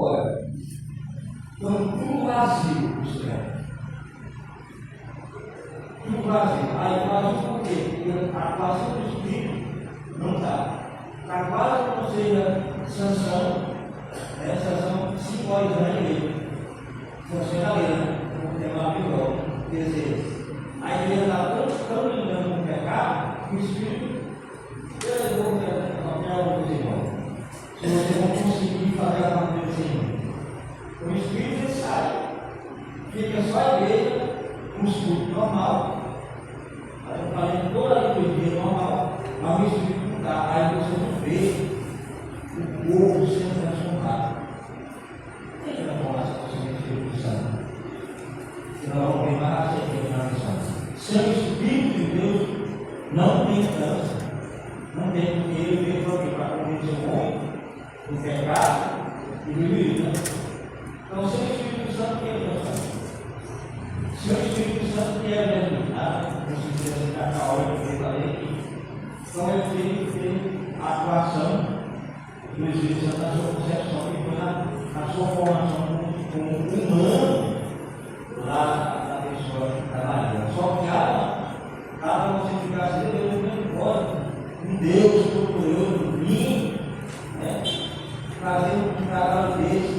fora. Então, tudo vazio, isso é. Tudo vazio. Aí vazio por quê? Porque a atuação do Espírito não está. Está quase como seja sanção, sanção simbolizando a igreja. Funciona ali, né? Como tem lá no Jó. Quer dizer, a igreja está tão lidando com o pecado que o Espírito elevou qualquer um dos irmãos. Se você não conseguir fazer a parte do Senhor, o Espírito sai, fica só a igreja, um estudo normal. Aí eu falei toda a liturgia normal, mas o Espírito não está. Aí você não vê o povo sendo transformado. Tem que transformar essa pessoa no Espírito Santo. Senão vamos queimar a cerveja na missão. Sem o Espírito de Deus, não tem mudança. Não tem, porque ele veio para convencer o homem do pecado e do juízo. Então, sem o Espírito Santo, que é Deus? Se o Espírito Santo que é Deus, não se precisa ficar a hora que eu falei aqui. Então, eu tenho que ter a atuação do Espírito Santo na sua concepção, que foi na sua formação como humano lá na pessoa da Maria. Só que cada você ficar assim, Deus não pode. Um Deus todo-poderoso, lindo, fazendo um trabalho desse,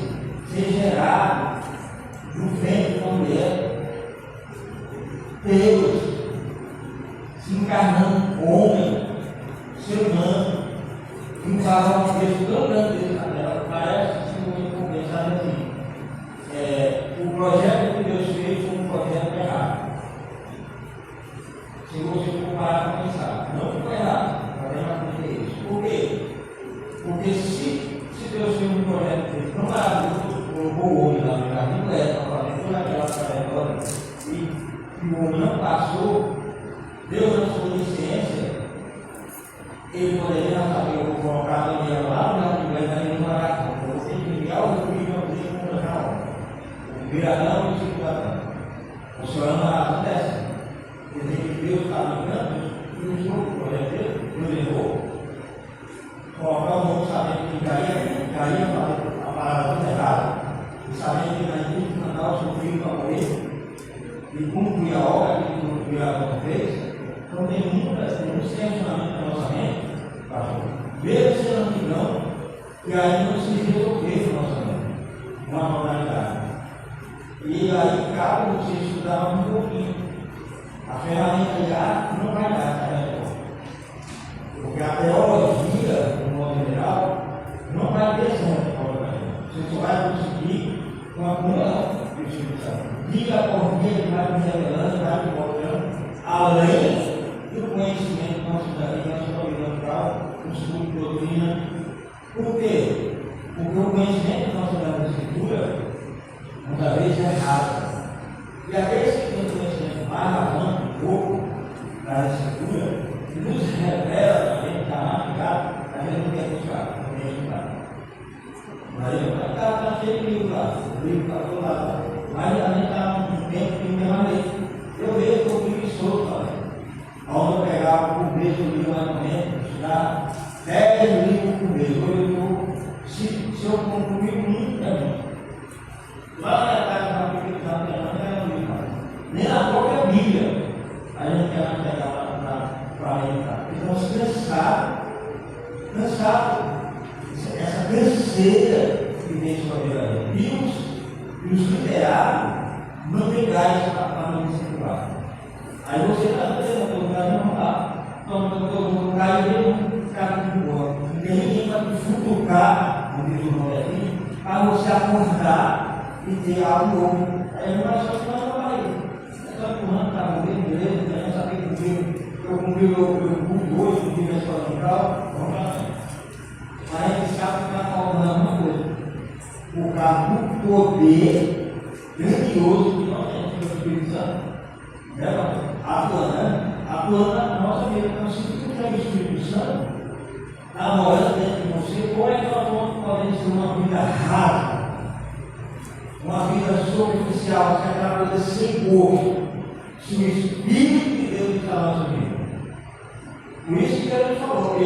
ser gerado no ventre de uma mulher. Deus se encarnando homem, ser humano, e um casal de Deus tão grande desse na terra. Parece, se você for pensar assim, o projeto que Deus fez foi um projeto errado. Se você for parar para pensar, não foi errado. Por quê? Porque se Deus fez um projeto dele, não colocou o homem lá no jardim do Éden para fazer toda aquela trajetória e o homem não passou, Deus na sua licença, ele poderia não saber, eu vou colocar a mulher lá no jardim do Éden e não parar. Então você tem que enviar o filho para poder encontrar a obra. O viradão e o circuladão. O senhor não razão dessa. Quer dizer que Deus está ligando, e o projeto dele nos levou. Colocar o mundo sabendo que caía fazer a parada toda errada, e sabendo que nós tínhamos que mandar o seu filho para morrer, e cumprir a obra que o Criador fez. Então tem muitos questionamentos na nossa mente, mesmo sendo antigão, que ainda não se resolveu na nossa mente, uma modalidade. E aí cabe você estudar um pouquinho. A ferramenta já não vai dar essa resposta. Porque a teologia, no modo geral, não vai ter essa resposta. Você só vai conseguir com a comunhão do Espírito Santo. Dia por dia ele vai me revelando, vai me mostrando, além do conhecimento que nós temos na sua vida natural, no estudo de doutrina. Por quê? Porque o conhecimento que nós temos na Escritura, muitas vezes é errado. E aqueles que têm conhecimento mais razão, um pouco da Escritura, nos revela também, está marcado, a gente não quer buscar, não quer estudar. Mas está cheio de livro lá, o livro está todo lado. Mas a gente está num tempo que permanece. Eu vejo que eu fui preguiçoso também. Onde eu pegava por mês o livro mais ou menos, estudar 10 livros por mês. Hoje se eu concluir muito também. Lá na casa da Bíblia, não era um livro, nem na própria Bíblia. A gente quer mais pegar para alimentar. Então, se cansado, essa canseira que vem sobre a vida. E os literados não tem gás para não incentivar. Aí você está dizendo, o cara não dá. Então, o cara não ficar de boa. Não tem ninguém para te futucar, no livro nordestino, para você acordar e ter algo novo. Aí não é só que nós vamos aí. É só empurrando para morrer, beleza, eu não sabia que eu cumpri o curso hoje, eu tive a escola local, vamos lá. Mas a gente sabe que está faltando uma coisa. O carro do poder grandioso que nós temos no Espírito Santo, atuando na nossa vida. Então, se tu tem o Espírito Santo, namorando dentro de você, como é que nós vamos poder ter uma vida rasa, uma vida superficial, que é aquela coisa sem gosto, se o Espírito de Deus está na nossa vida? Por isso que Deus falou,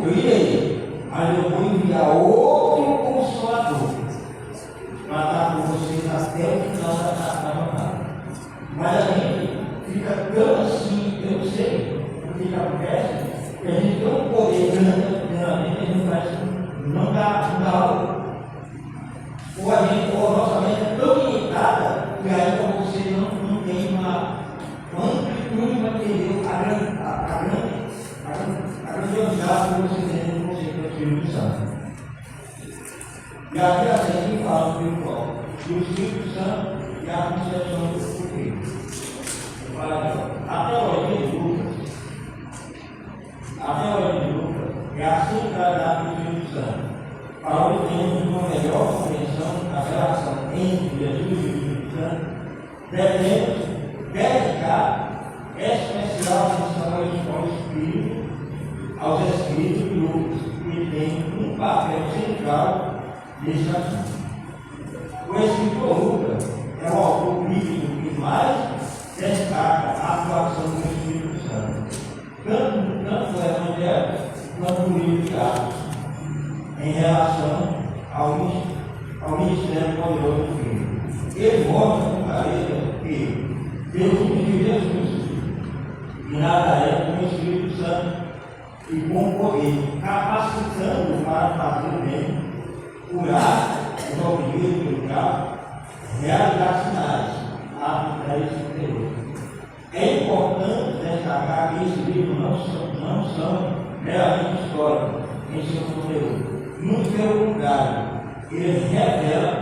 eu irei, mas eu vou enviar outro ou a nossa mente é tão limitada que ainda você não tem uma amplitude para entender a grandiosidade que você tem no conceito do Espírito Santo. E aqui a gente fala do espiritual, do Espírito Santo e a concepção do Filho. A teologia de Lucas é a centralidade do Espírito Santo. Para obtermos uma melhor compreensão da relação entre Jesus e o Espírito Santo, devemos dedicar especial atenção ao Espírito, aos Espíritos de Lucas, que tem um papel central nesse assunto. O escritor Lucas é o autor bíblico que mais destaca a atuação do Espírito Santo, tanto no Evangelho quanto no livro de Atos, em relação ao ministério poderoso do Filho. Ele mostra com clareza que Deus uniu Jesus e Nazaré com o Espírito Santo e com poder, capacitando-o para fazer o bem, curar os oprimidos pelo diabo, realizar sinais, arbitrar esse superior. É importante destacar que esses livros não são meramente históricos em seu conteúdo. Muito pelo contrário, eles revelam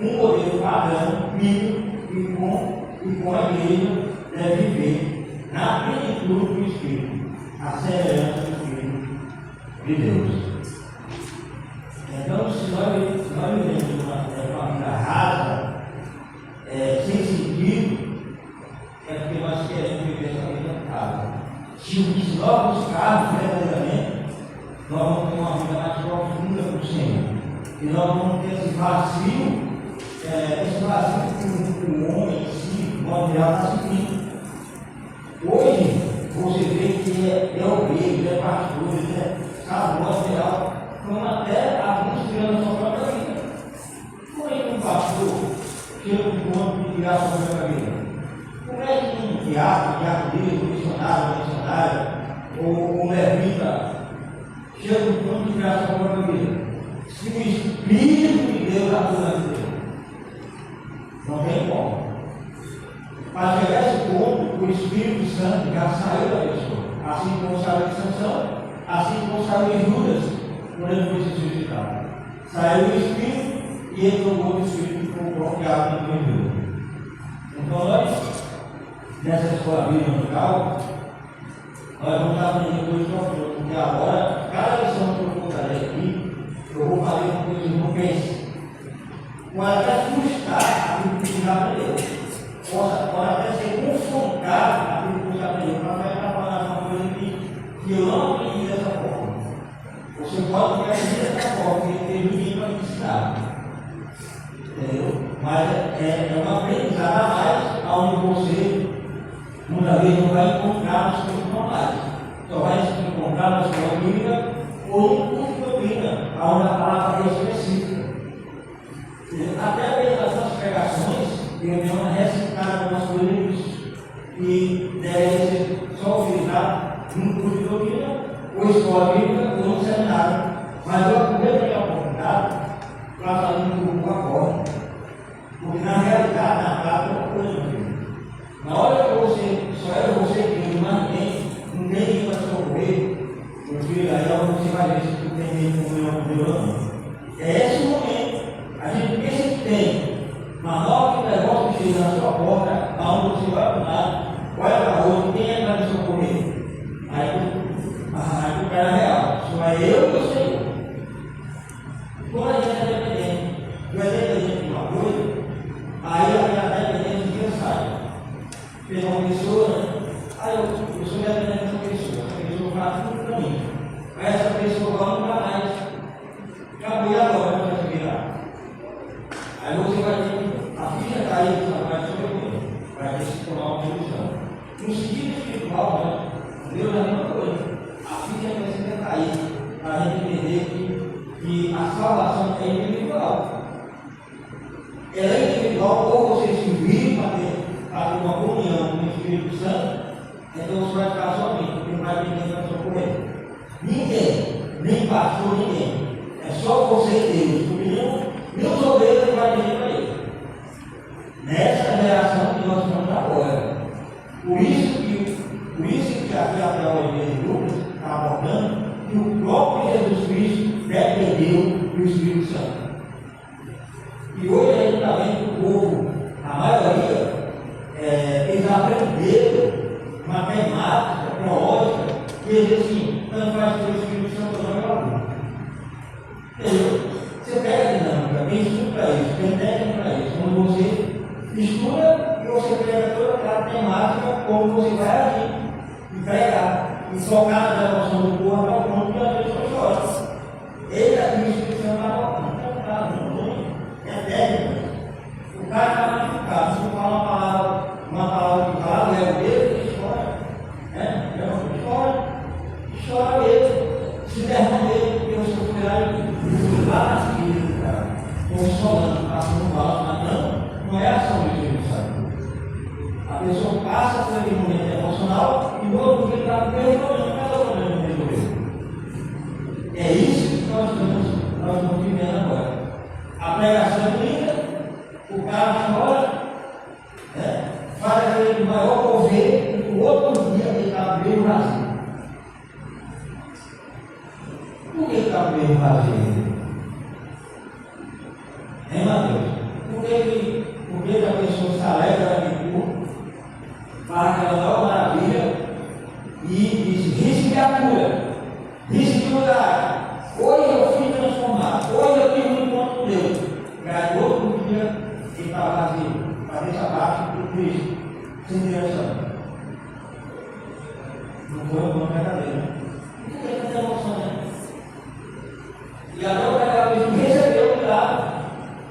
um modelo padrão bíblico e com a igreja deve viver na plenitude do Espírito, a semelhança do Filho de Deus. Então, se nós vivemos uma vida rasa, sem sentido, é porque nós queremos viver essa vida rasa. Se nós buscarmos verdadeiramente, nós vamos ter uma vida mais profunda com o Senhor. E nós vamos ter esse vazio que o homem em si, o material, está sentindo. Hoje, você vê que é obreiro, é pastor, sabe, o material, como até alguns criando a sua própria vida. Como é que um pastor chega com o ponto de criar a sua própria vida? Como é que um diácono, missionário, ou um levita chega no ponto de criar a sua própria vida? Se o Espírito de Deus atua na vida, não tem como. Para chegar a esse ponto, o Espírito Santo já saiu da pessoa, assim como saiu de Sansão, assim como saiu de Judas, quando ele foi se suicidar. Saiu do Espírito e ele tomou o Espírito com o próprio diabo no meio. Então nós, nessa escola bíblica musical, nós vamos aprender coisas profundas, porque agora, cada lição que eu contarei aqui, eu vou fazer com que vocês não pensem. Pode até frustrar aquilo que você já aprendeu. Pode até ser confrontado aquilo que você aprendeu, mas vai trabalhar uma coisa que eu não aprendi dessa forma. Você pode aprender dessa forma, porque tem ninguém para ensinar. Entendeu? Mas é uma aprendizada a mais, onde você muitas vezes não vai encontrar nos seus normais. Só vai se encontrar na escola bíblica ou no curso de doutrina, onde a palavra é específica. Até mesmo as nossas pregações, eu tenho uma recitada algumas coisas que devem ser só utilizadas num curso de doutrina, ou escola bíblica, ou no seminário. Mas eu aproveito a oportunidade para fazer um grupo agora. Porque na realidade, na prática, é uma coisa mesmo. Na hora que só era você que não tem ninguém para socorrer, meu filho, aí você vai ver se tu tem medo com Deus ou não. É esse o momento. A gente pensa que tem, mas na hora que o negócio chega na sua porta, aonde você vai para um lado, olha para o outro, quem é que vai me socorrer? Aí o cara é real, só é eu e o Senhor. Quando a gente é dependente de uma coisa, aí a gente está dependente de quem sai. Tem uma pessoa, aí eu sou dependente dessa pessoa, essa pessoa faz tudo para mim. Aí essa pessoa vai nunca mais. Acabou e agora vai se virar. Aí você vai ter que, a ficha está aí, você vai sobreviver, vai ter que se tomar uma decisão. No sentido espiritual, né? Deus é a mesma coisa. A ficha precisa cair para a gente entender que a salvação é individual. Ela é individual, ou você se vira para ter uma comunhão com o Espírito Santo, então você vai ficar somente, porque não vai ter ninguém para socorrer. Ninguém, nem pastor, ninguém. É É só você e Deus, porque nenhum obreiros vai dizer para ele. Nessa geração que nós estamos agora. Por isso que aqui a teologia de Lucas está abordando que o próprio Jesus Cristo dependeu do Espírito Santo. E hoje a gente está vendo que o povo, a maioria, eles aprenderam matemática, teológica, que eles assim, não faz ter o Espírito Santo não é algum. Entendeu? Você pega a dinâmica, tem estudo para isso, tem técnica para isso. Quando você estuda e você pega toda aquela temática, como você vai agir, e pregar, e focar na devoção do povo até o ponto que a pessoa chora. Ele aqui, o Espírito Santo é técnica. O cara está machucado, se eu falar uma palavra que fala, é o dedo, ele chora. Ele chora mesmo, se derrama mesmo, porque eu sou fui lá na seguida, cara, consolando, passando mal, mas não é ação do Espírito Santo. A pessoa passa por aquele momento emocional e o outro dia está resolvendo, cada problema resolveu. É isso que nós estamos vivendo agora. A pregação é linda, o cara chora, faz aquele maior mover e o outro dia ele está meio vazio. Por que está meio vazio? Hein, Mateus? Por que a pessoa se alegra de culto, faz aquela nova maravilha e diz: risque a cura, risque de mudar. Hoje eu fui transformado, hoje eu tive um encontro com Deus. Para outro dia ele está vazio, cabeça baixa do Cristo, sem direção. Não foi um bom verdadeiro. Por que tanta emoção, né? E agora o verdadeiro recebeu o milagre,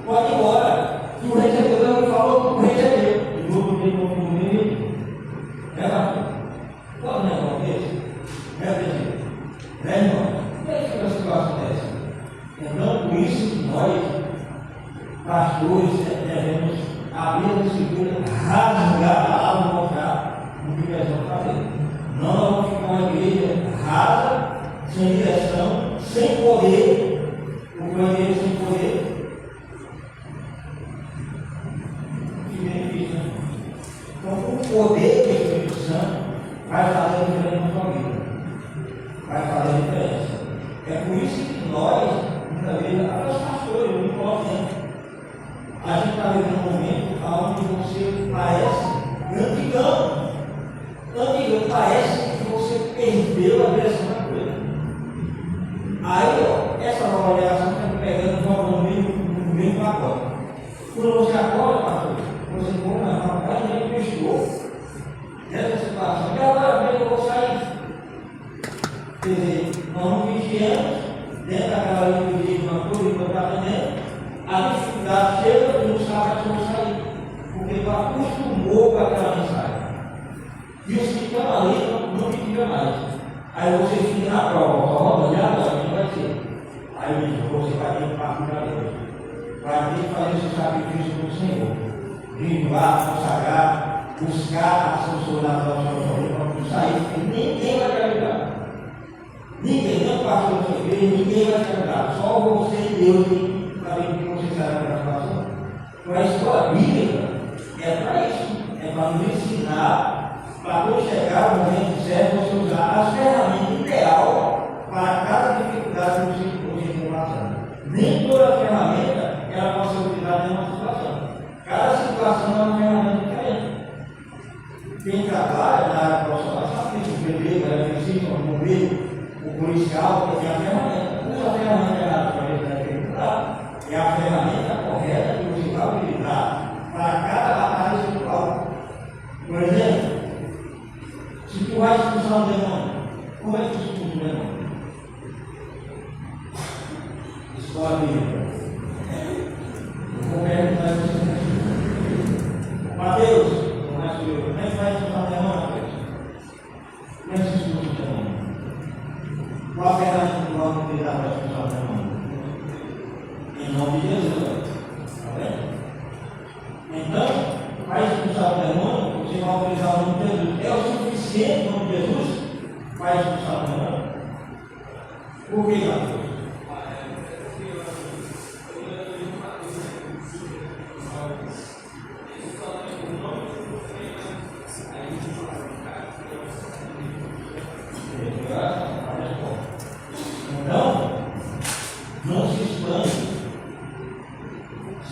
pode ir embora. Tu recebeu, não falou, tu recebeu. E no outro dia confirmou ele. Qual negócio desse? Irmão? Como é que fica a situação dessa? Então, por isso que nós, pastores, devemos abrir a escritura, rasgar a palavra e mostrar o que nós vamos fazer. Não vamos ficar uma igreja rasa, sem direção, sem poder, uma igreja sem poder. Então, o poder do Espírito Santo vai fazer a diferença na sua vida. Vai fazer a diferença. É por isso que nós, muitas vezes, até os pastores, eu me coloco dentro. A gente está vivendo um momento onde você parece antigão. Parece que você perdeu a direção da coisa. Aí, ó, essa nova geração está pegando no meio pacote. Quando você acorda, pastor, você põe na faculdade e ele misturou nessa situação. E agora mesmo eu vou sair. Quer dizer, nós 20 anos, dentro daquela linha de uma coisa que eu estava dentro, a dificuldade chega e não sabe como sair. Porque tu acostumou com aquela mensagem. E os que estão ali não pediam mais. Aí você fica na prova, roda, e agora, quem vai ser? Aí você vai ter que partir para Deus. Vai ter que fazer esse sacrifício para o Senhor. Renovar, consagrar, buscar a ação sobrenatural da sua vida para tu sair, porque ninguém vai te ajudar. Ninguém, não passou na sua igreja, ninguém vai te ajudar. Só você e Deus que sabem que você sabe para a situação. Então a escola bíblica é para isso, é para nos ensinar, para quando chegar o momento certo, você usar as ferramentas ideais para cada dificuldade que você está passando. Nem toda ferramenta ela pode ser utilizada em uma situação. Cada situação é uma ferramenta diferente. Quem trabalha na área profissional sabe que o pedreiro, o eletricista, o bombeiro, o policial, que tem a ferramenta. Usa a ferramenta errada para ver a dificuldade. É a ferramenta correta que você vai utilizar para cada batalha espiritual. Por exemplo, se tu vai expulsar um demônio, como é que tu expulsa um demônio? Escola bíblica. Vou perguntar a você. Mateus, como é que vai expulsar um demônio, Mateus? Como é que se expulsa um demônio? Qual a ferramenta que nós vamos utilizar para expulsar um demônio? Em nome de Jesus. Está vendo? Então, para expulsar o demônio, você vai utilizar o nome de Jesus. É o suficiente o nome de Jesus para expulsar o demônio? Por que, Mateus?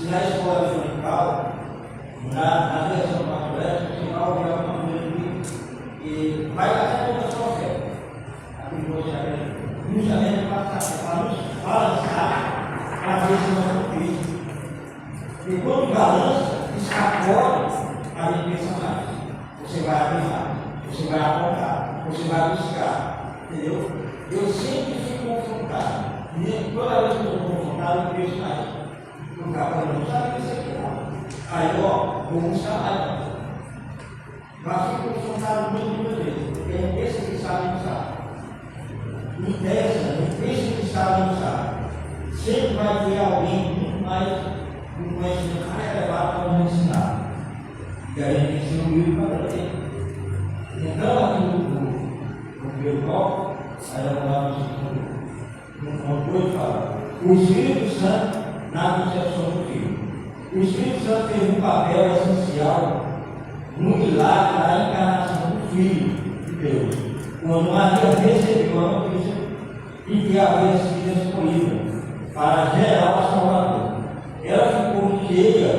na escola dominical, na versão pastoral, você vai ouvir alguma coisa que vai até toda a sua fé. Aqui justamente para nos balançar, para ver se nós não Cristo. E quando balança, escapole, a gente pensa mais. Você vai abrir mais, você vai apontar, você vai buscar. Entendeu? Eu sempre fui confrontado. E toda vez que eu estou confrontado, eu penso mais. O cara não sabe o que você quer. Aí, vou buscar mais. Mas fui confrontado muitas vezes. Porque a pensa que sabe não sabe. Não pensa que sabe não sabe. Sempre vai ter alguém muito mais um conhecimento mais elevado para nos ensinar. E aí a gente ensina um livro para ter. Então, aqui no primeiro bloco, aí eu vou lá no ponto 2 fala: o Espírito Santo na concepção do Filho. O Espírito Santo teve um papel essencial no milagre da encarnação do Filho de Deus. Quando Maria recebeu a notícia de que havia sido escolhida para gerar o Salvador, ela ficou cheia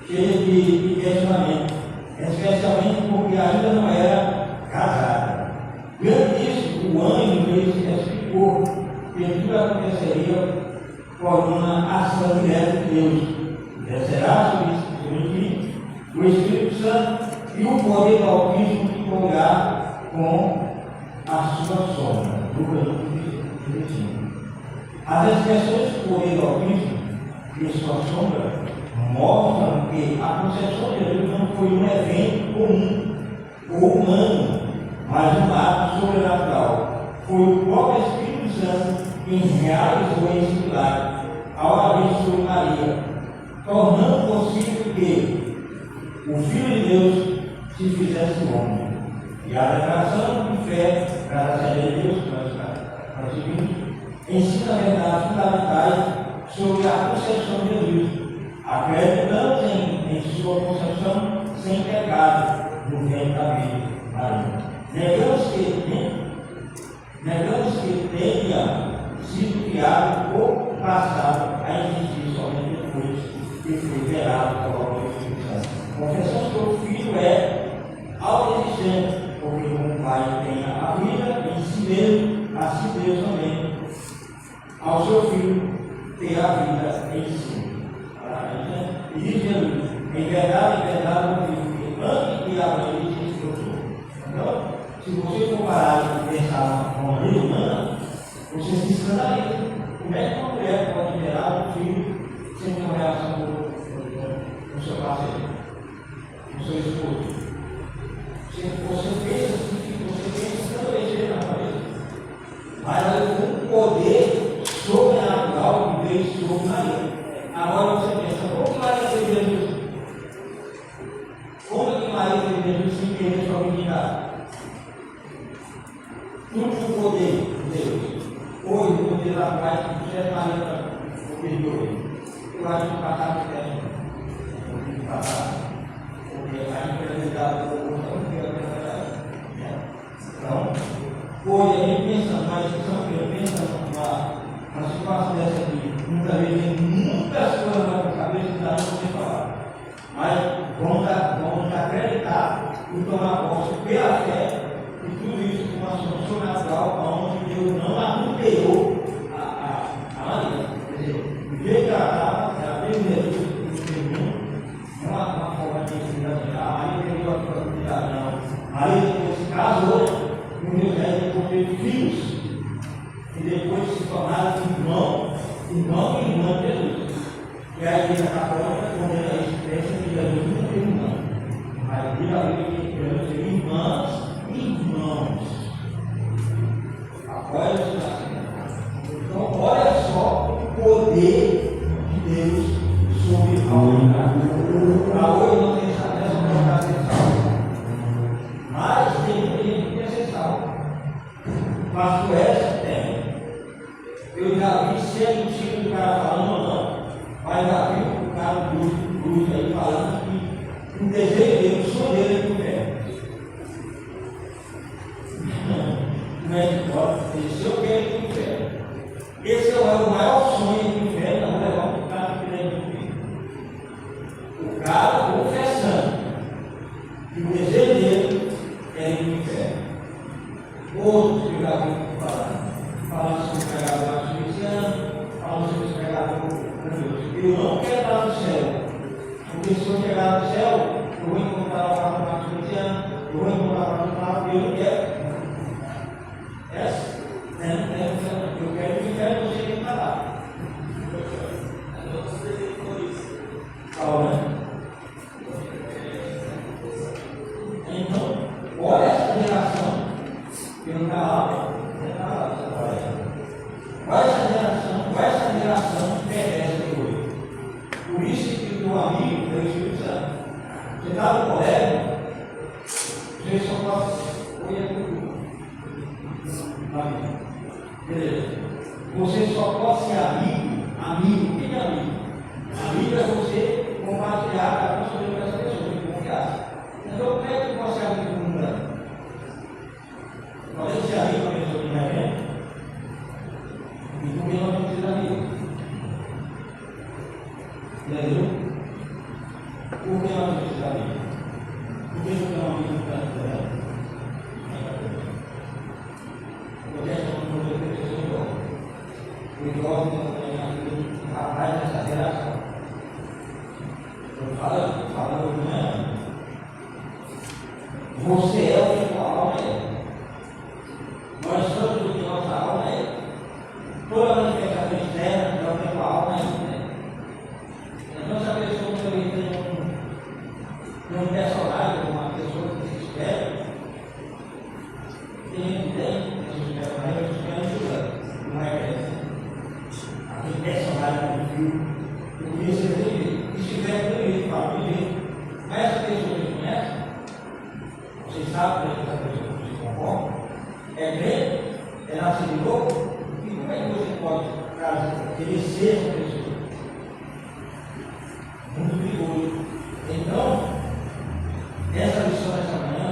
de questionamento, especialmente porque ainda não era casada. Diante disso, o anjo lhe explicou que tudo aconteceria por uma ação direta de Deus. Descerá sobre o Espírito Santo e o poder do Altíssimo que colocar com a sua sombra. Lucas 15. As expressões do poder do Altíssimo e sua sombra mostram que a concepção de Jesus não foi um evento comum ou humano, mas um ato sobrenatural. Foi o próprio Espírito Santo quem realizou esse milagre ao agir sobre Maria, tornando possível que o Filho de Deus se fizesse homem. E a declaração de fé, graças a Deus, nós seguimos, ensina verdades fundamentais sobre a concepção de Jesus. Acreditamos em sua concepção sem pecado no ventre da Virgem Maria. Negamos que tenha sido criado ou passado a existir somente depois que foi gerado pelo Espírito Santo. Confessamos que o Filho é autoexistente, porque como o Pai tem a vida em si mesmo, assim Deus também ao seu Filho ter a vida em si. E diz Jesus: em verdade, eu digo que antes que Abraão existisse, eu sou. Então, se você for parar de pensar com uma vida humana, você se escandaliza. Como é que uma mulher pode gerar um filho sem uma relação com o seu parceiro, com o seu esposo? Você pensa assim, toda vez na cabeça. Mas o poder sobrenatural que veio sobre Maria. Agora você pensa, como que Maria teve Jesus? Como que Maria teve Jesus sem querer sua virgindade? Tudo o poder de Deus. Hoje, o poder da paz, que você é Maria, o filho de hoje. Eu acho que passar de tempo. O filho de passar. Porque a inferioridade do povo não fica verdade. Então, hoje a gente pensa, mas pensando uma situação dessa aqui, muitas vezes tem muitas coisas na cabeça que dá para você falar. Mas vamos acreditar e tomar posse pela fé e tudo isso com uma ação sobrenatural, onde Deus não adulterou a Maria. Quer dizer, do jeito que ela teve Jesus, não é uma forma de ensinar assim, a Maria teve a oportunidade, não. Maria depois se casou com José e depois teve filhos. E depois se tornaram irmão e irmã de Jesus. E a Igreja Católica condena a existência de Jesus não tem irmã. Mas diz a Bíblia que devemos ser irmãos. Apoia isso assim. Então, olha só o poder de Deus sobre a humanidade. Para hoje não tem essa vontade de ser salvo. Mas tem muita gente que quer ser salvo. Pastor essa tem. Eu já vi sendo tipo do cara falando ou não, mas já vi o cara do aí falando que o desejo dele, o sonho dele é do inferno. Não é de fora, se eu quero ir para o inferno. Esse é o maior sonho do inferno, Eu não quero estar no céu, porque se eu chegar no céu, eu vou encontrar o patronato cristiano, eu vou encontrar o patronato e eu não quero. Eu quero que o inferno você tem que falar. Então, olha essa geração que não está lá. Olha essa geração perversa hoje. Por isso que o meu amigo foi o Espírito Santo. Você está no colégio, você só pode olhar tudo. Beleza. Você só pode ser amigo. O que é amigo? Amigo é você compartilhar a pessoa com essa pessoa, de confiar. Então, como é que você é amigo do mundo? Pode ser amigo da pessoa que não é bem? E comigo não tem que ser amigo. Entendeu? Por que não tem que ser amigo? Por que não é um amigo do canto? Porque essa é uma coisa que eu preciso igual. O igual que rapaz dessa geração. Eu falo, né? Você é o que tua alma é. Nós somos o que nossa alma é. Toda manifestação externa é o que tua alma é. Então, se a pessoa também tem um personagem, uma pessoa que se espera, tem gente que tem, mas se espera, não é essa. Aquele personagem do filme, eu conheço ele, que estiver com ele, fala com ele. Mas essa pessoa que conhece, vocês sabem que essa pessoa se conforma, é crente, é nascido de novo, e como é que você pode querer ser essa pessoa? Muito perigoso. Então, essa lição dessa manhã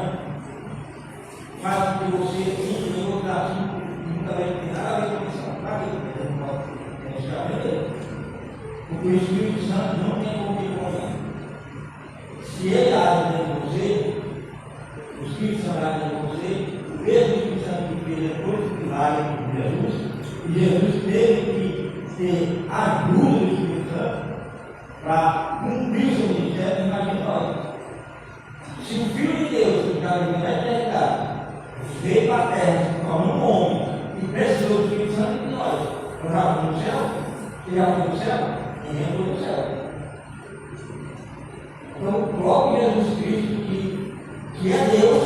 faz com que você entre em outro assunto que nunca vai ter nada a ver com a missão. Para quê? Porque você não pode aprender. Porque o Espírito Santo não tem como ir com ele. Se ele age dentro de você, o Espírito Santo age dentro de você, o mesmo Espírito Santo que fez depois do milagre de Jesus, e Jesus teve que ter a ajuda do Espírito Santo para cumprir o seu ministério. Imagina nós. Se o Filho de Deus, que já viveu na eternidade, veio para a terra, se tornou um homem, e precisou do Espírito Santo de nós, eu já fui no céu? Você já foi no céu? Ninguém foi no céu. Então, o próprio Jesus Cristo, que é Deus,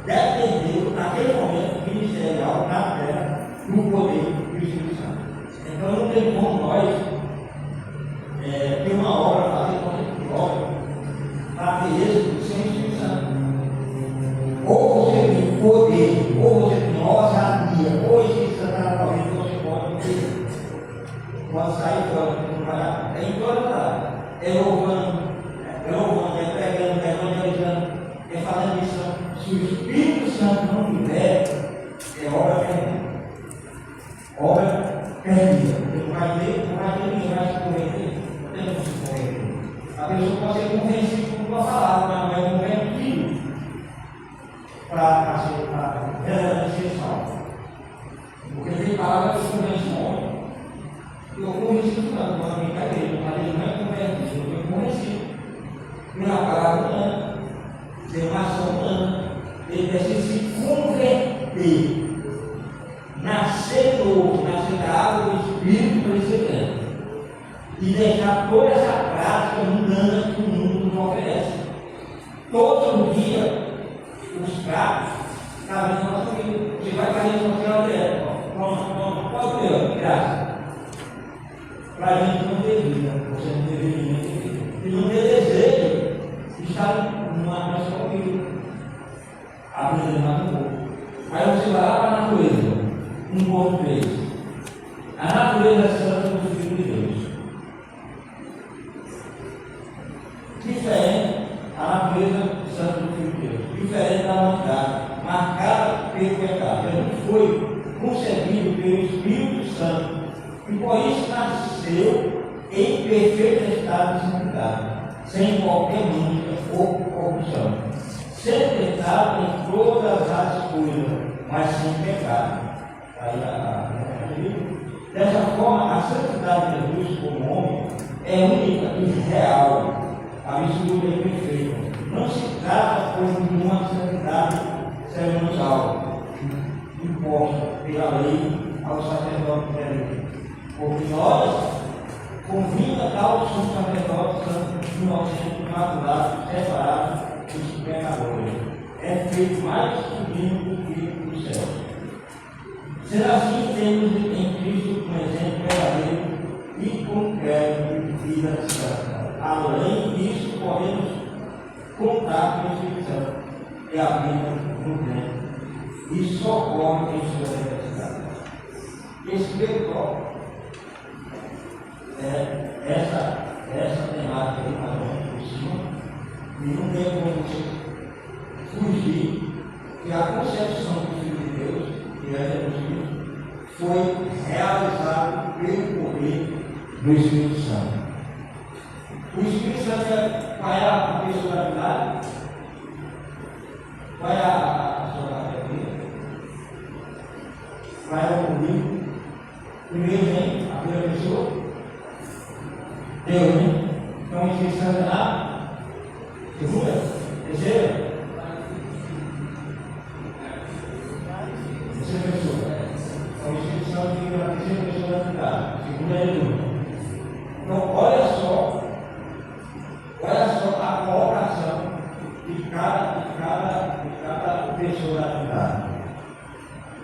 dependeu, naquele momento ministerial, na terra, do poder do Espírito Santo. Então, não tem como nós ter uma obra, fazer uma obra, para ter êxito sem o Espírito Santo. Ou você tem poder, ou você tem ousadia, ou o Espírito Santo na tua vida, você pode sair fora, não vai dar. É encorajar, é louvando, é pregando, é evangelizando, é fazendo missão. Se o Espírito Santo não tiver, é obra perdida. Obra perdida. Você não vai ver, ninguém vai se converter. Não tem como se converter. A pessoa pode ser convencida com uma palavra, mas não é convertido para ser salvo. Porque tem palavras que convencem o homem. Eu conheci o Santo, mas não é igreja, mas ele não é convertido, eu conheci. Uma palavra humana, tem uma ação humana, ele precisa se converter, nascer novo, nascer da água do Espírito para ele ser grande. E deixar toda essa prática mundana que o mundo nos oferece. Todo dia, os pratos, está vendo nossa vida. Você vai fazer isso no céu direto. Toma, pode ter, graça. Para a gente não ter vida, você não deveria ter vida. E não ter desejo de estar numa sua vida, aprendendo mais um pouco. Aí você vai lá para a natureza, um ponto 3. A natureza é santa do Filho de Deus. Diferente a natureza santa do Filho de Deus, diferente da humanidade, marcada pelo pecado. Ele não foi concebido pelo Espírito Santo. E por isso nasceu em perfeito estado de santidade, sem qualquer mancha ou corrupção, sem pecado em todas as coisas, mas sem pecado. Aí Dessa forma, a santidade de Jesus como homem é única e real, absoluta e perfeita. Não se trata, pois, de uma santidade cerimonial imposta pela lei aos sacerdotes da lei. Porque nós, convinda tal sumo sacerdote santo, inocente, imaculado, separado dos pecadores, é feito mais sublime do que o céu. Sendo assim, temos em Cristo um exemplo verdadeiro e concreto de vida santa. Além disso, podemos contar com o Espírito Santo, que habita no dentro e socorre em sua necessidade. Espiritual. Essa temática aí, mais ou menos por cima, e não tem como você fugir que a concepção do Filho de Deus, que é Jesus Cristo, foi realizado pelo poder do Espírito Santo. O Espírito Santo, qual é a personalidade? Qual é a sua característica? Qual é o comigo? Primeiro vem a primeira pessoa. Deus, né? Então o Espírito Santo é a segunda, terceira. Terceira pessoa. Então o Espírito Santo fica na terceira pessoa da Trindade. Segunda é Jesus. Então olha só a colocação de cada pessoa da Trindade.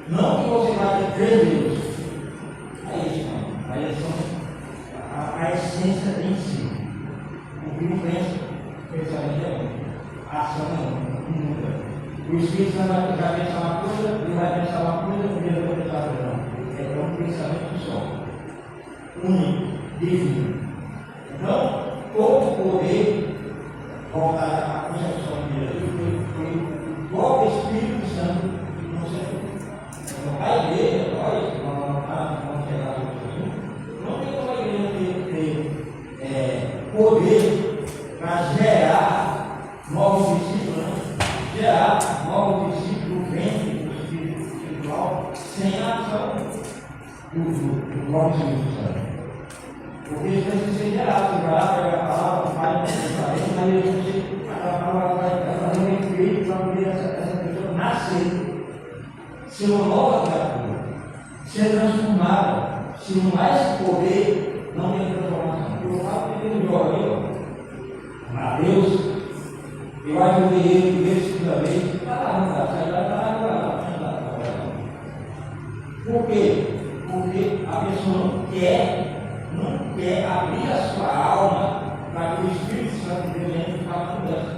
Não que você vai ter três Deus. É isso, não. Aí são a essência em si. O que não pensa, pensamento é um. A ação é uma. O Espírito Santo vai pensar uma coisa, ele vai pensar uma coisa, o primeiro vai pensar outra. Não. É um pensamento só. Único, divino. Então, todo poder voltar à concepção de Jesus foi o próprio Espírito Santo que concedeu. Então, a igreja, nós, vamos chegar sobre isso, não tem como a igreja ter poder para gerar novos discípulos, né? Gerar novos discípulos dentro do Espírito espiritual sem a ação do próprio Espírito Santo. Porque isso precisa ser gerado, você vai lá, pega a palavra, faz mas a palavra vai fazer um efeito para poder essa pessoa nascer, ser uma nova criatura, ser transformada. Se não há esse poder, não tem transformação. Eu falo que ele joga ali, Mateus, eu ajudei ele primeira e segunda vez, está lá, não está, sai lá, Por quê? Porque a pessoa não quer abrir a sua alma para que o Espírito Santo de Deus entre e faça mudança.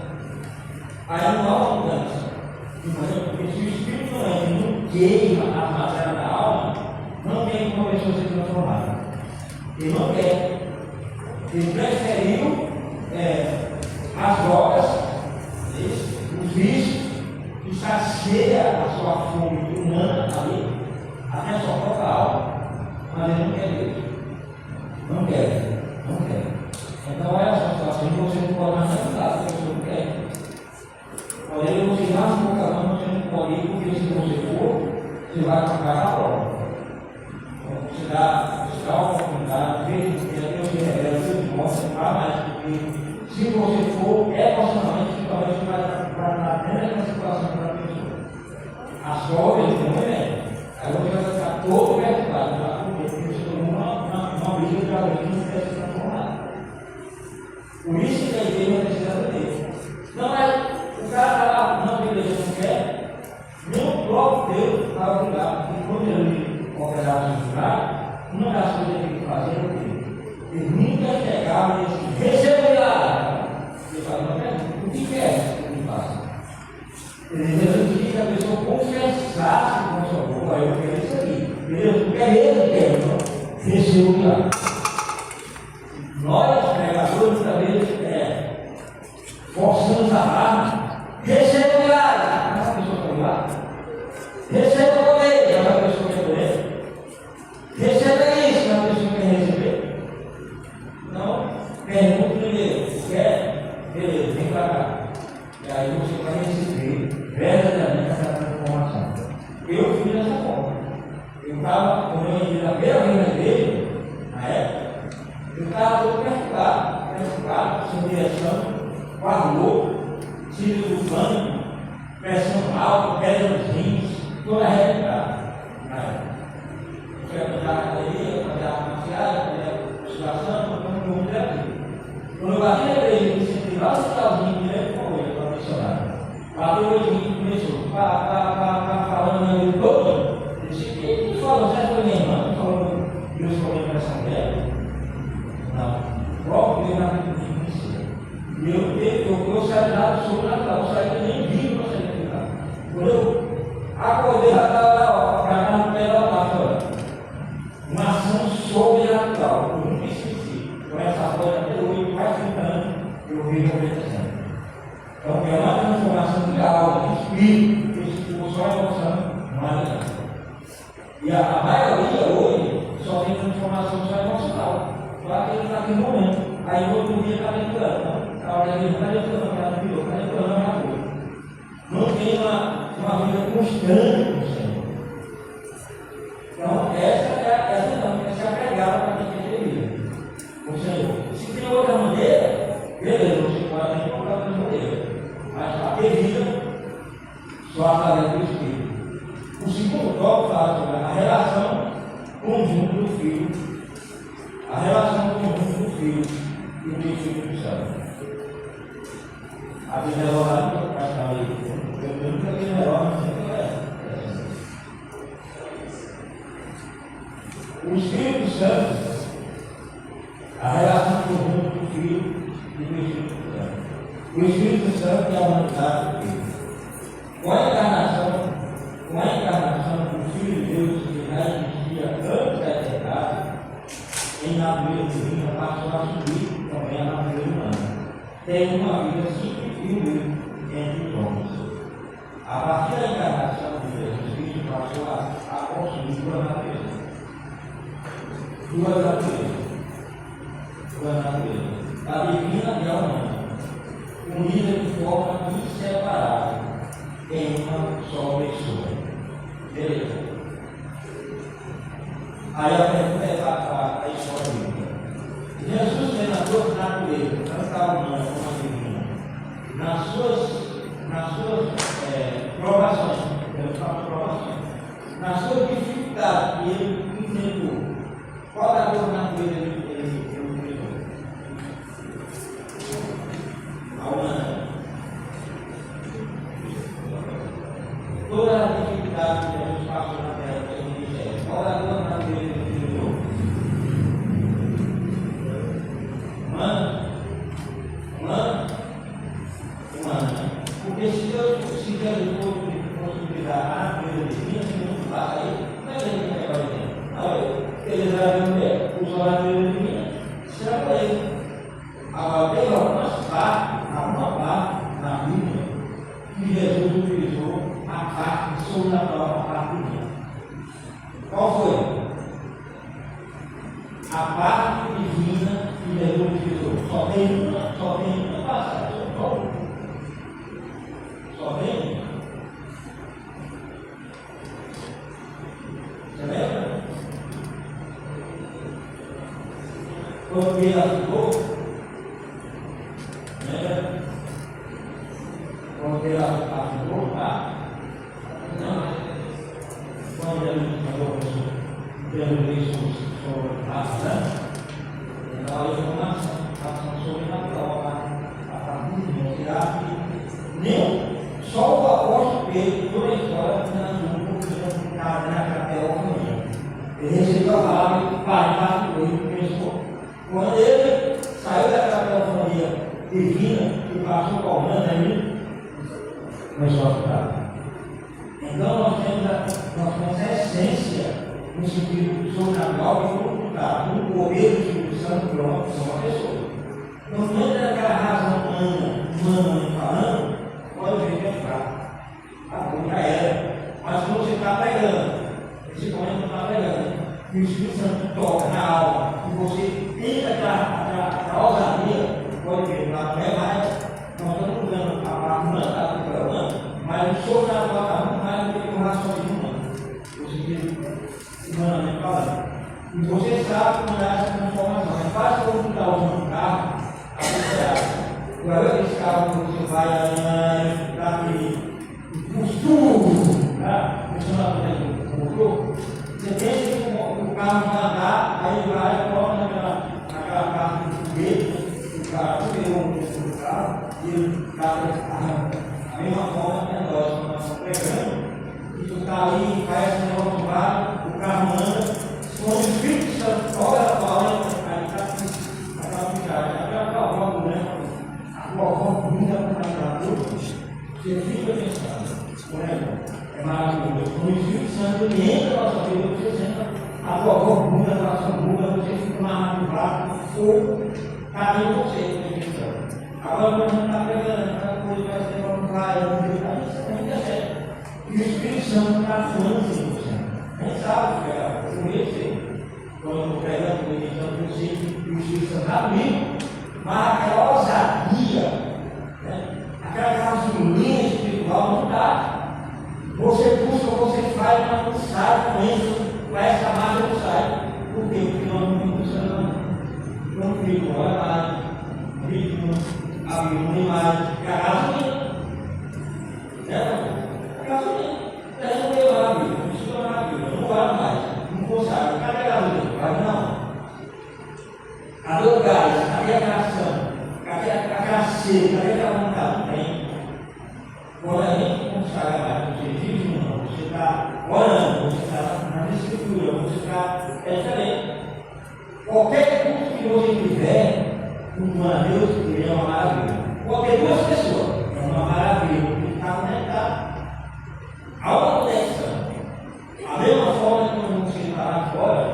Aí não há mudança. Porque se o Espírito não entra e não queima a matéria da alma, não tem como a pessoa ser transformada. Ele não quer. Ele preferiu as drogas, os vícios, que sacia a sua fome humana ali, até a sua própria alma. Mas ele não quer Deus. Não quer. Então é essa situação que você não pode mais ajudar, porque você não quer. Porém, você nasce no caminho, você não pode ir, porque se você for, você vai ficar na prova. Você dá a oportunidade, veja que Deus se revela, Deus mostra, não vai mais, porque se você for, emocionalmente, talvez você vai estar dentro dessa situação para a pessoa. As provas, ele tem um remédio. Aí você vai ficar todo perturbado, porque você tomou uma briga de alguém que não quer se transformar. Por isso que a igreja precisa dele. Não é o cara está lá, não, a igreja não quer, nem o próprio Deus está obrigado. Porque quando ele operar no lugar, uma das coisas que ele tem que fazer é o quê? Ele nunca chegava e disse, receba lá. Ele fala, não é? O que é que ele faz? Ele queria que a pessoa confessasse com sua boca, eu quero isso aqui. Beleza? Porque ele quer, então, receba lá. Nós, pregadores, muitas vezes, forçamos a barra, receba o milagre. Essa pessoa foi lá. Receba o poder, essa pessoa quer poder. Receba isso, essa pessoa quer receber. Então, pergunta primeiro, quer? Beleza, vem para cá. E aí você vai receber verdadeiramente essa transformação. Eu fui dessa forma. Eu estava, quando eu entrei na primeira vez na igreja, valor, cílios do pânico, pressão alta, pedra nos rins, toda a realidade. Você vai fazer a academia, fazer a marcial, fazer a musculação, todo mundo é aqui. Quando eu bati na igreja, eu me senti lá no finalzinho, direto com ele, para missionário. Bateu o olhinho e começou, falando na minha todo. Eu disse, que falou, você foi minha irmã, falou Deus falou para essa mulher? Não. Próprio Deus na vida de mim. Eu saí lá do sobrenatural, eu saí que nem vi para sair daqui lá. Quando eu acordei, já estava lá, para cá no pé da lá, uma ação sobrenatural, eu nunca esqueci. Com essa coisa até hoje, quase 30 anos, eu vi acontecendo. Então, é uma transformação de alma, de espírito, que ficou só emoção, não é nada. E a maioria hoje só tem transformação só emocional. Claro que ele está naquele momento. Aí no outro dia está lembrando. A hora que ele está lembrando, está lembrando a coisa. Não tem uma vida constante com o Senhor. Então, essa é a pegada para quem quer ter vida. O Senhor. Se tem outra maneira, beleza, você pode encontrar outra maneira. Mas a ter vida só através do Espírito. O segundo tópico fala sobre a relação conjunto do Filho, a relação conjunto do Filho e do Espírito Santo. A Bíblia é orada, eu nunca vi melhor, não sei o que é. O Espírito Santo, a relação conjunto do Filho e do Espírito Santo. O Espírito Santo é a humanidade do Filho. Com a encarnação do Filho de Deus, que já existia antes da eternidade, em natureza divina, passou a assumir também a natureza humana. Tem uma vida simples e humilde entre os homens. A partir da encarnação de Jesus Cristo, passou a consumir duas naturezas. A divina e a humana, unidas de forma inseparável em uma só pessoa. Beleza? Aí a pergunta é a história bíblica. Jesus tem na sua natureza, tanto a humana como a divina, nas suas provações, nas suas dificuldades que ele enfrentou. Qual é a sua natureza ele enfrentou? A humana. Toda a dificuldade que Jesus passou na terra, que ele disse, qual é a sua natureza ele enfrentou? Humana. Porque se Deus fosse possibilitar a natureza divina, se não passa aí, não é que ele vai fazer. Não, ele era a mulher, usou a natureza divina, será para ele. Agora, tem alguma parte na Bíblia que Jesus utilizou a parte sobrenatural, a parte divina. Qual foi? A parte divina que Jesus utilizou. Só tem uma passagem, só uma. Só tem uma. Você lembra? Quando ele ajudou, lembra? Quando ele ajudou, tá? Não. Quando ele falou pelo isso sobre a ação, então ele foi uma ação sobrenatural, a partir de não tirar nem só o apóstolo Pedro, toda a história, porque na capela comunhão. Ele recebeu a palavra e partiu e começou. Quando ele saiu daquela telefonia divina e passou colando ali, começou a ficar. Então nós temos a essência no sentido sobrenatural que foi ocultado no poder do Espírito Santo para uma pessoa. Então, dentro daquela razão humana falando, pode ver que é fraco. Acabou, já era. Mas quando você está pregando, principalmente quando está pregando, e o Espírito Santo toca na alma, e você entra aquela ousadia, pode ver, lá não é mais, nós estamos usando a palavra humana, está falando, mas o sobrenatural está muito mais do que o raciocínio humano. O sentido humanamente falando. E você sabe como é essa transformação. É fácil quando está usando um carro, Agora esse carro que você vai para aquele costume, tá? Funcionando o motor. Você pensa que o carro vai andar, aí vai e coloca naquela parte do foguete, o carro pegou o carro e o carro arranca. A mesma forma que nós estamos pregando, e tu está ali, faz esse negócio do carro, o carro anda, quando o Espírito Santo toca a palavra, aí está aquela ficada, aquela forma, né? A forma bonita para a você fica pensando, por exemplo, é maravilhoso. Quando o Espírito Santo entra na nossa vida, você senta a tua voz muda, a tua muda, você fica uma arma do lado, fogo, cadê você? Agora, quando a gente está pegando, aquela coisa vai ser para um praia, isso também dá certo. E o Espírito Santo está atuando em você. A gente sabe que é por isso, quando eu estou pregando, meditando, eu sei que o Espírito Santo está comigo, mas aquela ousadia, né? Aquela gasolina espiritual não dá. Você busca, você faz, mas não sai com isso, com essa marca não sai. Por quê? Porque nós não estamos buscando não fico, olha mais, ritmo, abriu uma imagem, que é a gasolina. A gasolina. Não veio lá, não precisa lá, não vai mais, não consegue. Cadê a gasolina? Vai não. Cadê o gás? Cadê a atração? Cadê aquela sede? Cadê aquela vontade? Não tem. Quando a gente consagra mais, você vive não, você está orando, você está na escritura, você está. É diferente. Qualquer curso que você tiver, com a Deus, ele é uma maravilha. Qualquer duas pessoas, é uma maravilha, porque está conectado. Há uma conexão. A mesma forma que quando você está lá fora,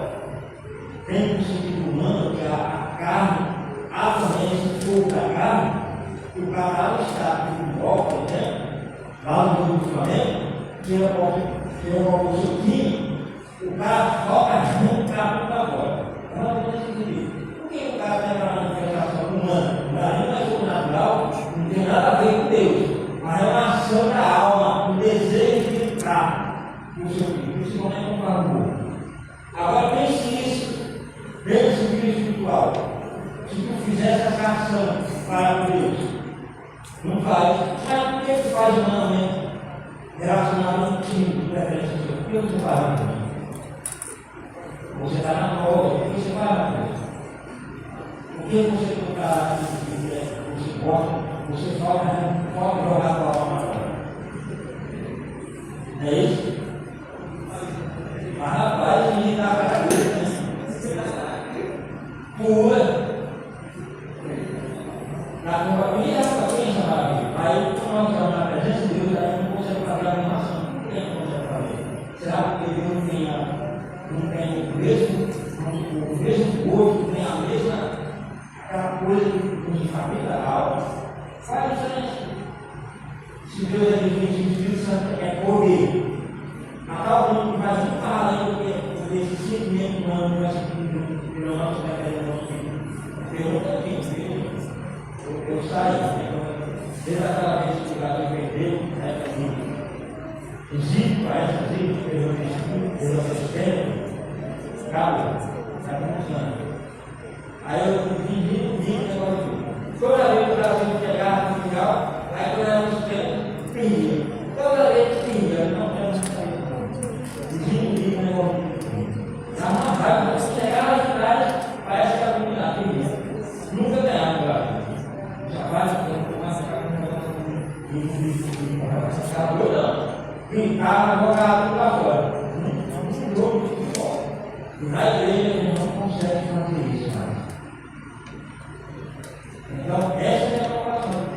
tem um sentido humano, que a carne, a também esse fogo da carne, que o cara está com um bloco, né? Lá no mundo do Flamengo, tira o seu time, o cara foca junto, o cara para fora. É uma coisa assim. Por que o cara tem uma manifestação humana? Não é sobrenatural, não tem nada a ver com Deus, mas é uma ação da alma, um desejo de entrar no seu filho, principalmente com o amor. Agora pense nisso, pense no filho espiritual. Se tu fizesse essa ação para Deus, não faz. Mas por que tu faz humanamente relacionado a um time de preferência do seu filho? Por que você faz isso? Você está na prova, por que você faz isso? Por que você está você pode, você pode jogar a alma fora? Não é isso? Mas rapaz, ele está com a cabeça, né? Pula. Na companhia, pensa maravilha. Aí, quando nós estamos na presença de Deus, aí não consegue fazer a animação. Por que não consegue fazer? Será porque Deus não tem o mesmo gosto, não tem a mesma aquela coisa que nos família da alma? Faz diferença. Se Deus é divino, se o Espírito Santo é poder, a tal ponto que faz muito mais além do que esse sentimento humano que nós sentimos pelo nosso pecado, nosso filho. Eu não tenho filho. Eu saio, desde aquela vez que o Brasil perdeu, né? Egito, parece que pelo sistema, calma, está começando. Aí eu vim negócio. Toda vez que o Brasil chegava no final, aí quando era um sistema, pinha. Toda vez que pinha, não tem mais saída. Vim negócio. Na mão rápida, se chegar lá de trás, parece que a comunidade pinha. Nunca ganhava o Brasil. Já faz um tempo, mas ficar com o não. Pintava, jogava tudo lá fora. Não mudou de futebol. Na igreja, a gente não consegue fazer isso mais. Então, essa é a preocupação.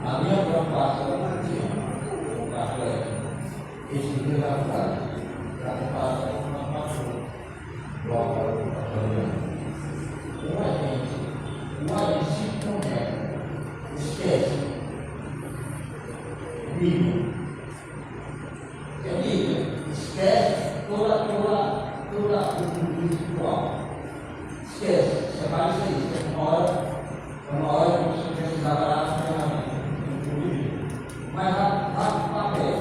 A minha preocupação é esse desafio para fazer uma pastor. Logo, o agente se conecta, esquece, Bíblia. Esquece toda o espiritual. Esquece, você vai isso aí. Uma hora que você precisava lá na ferramenta. Mas rápido o papel.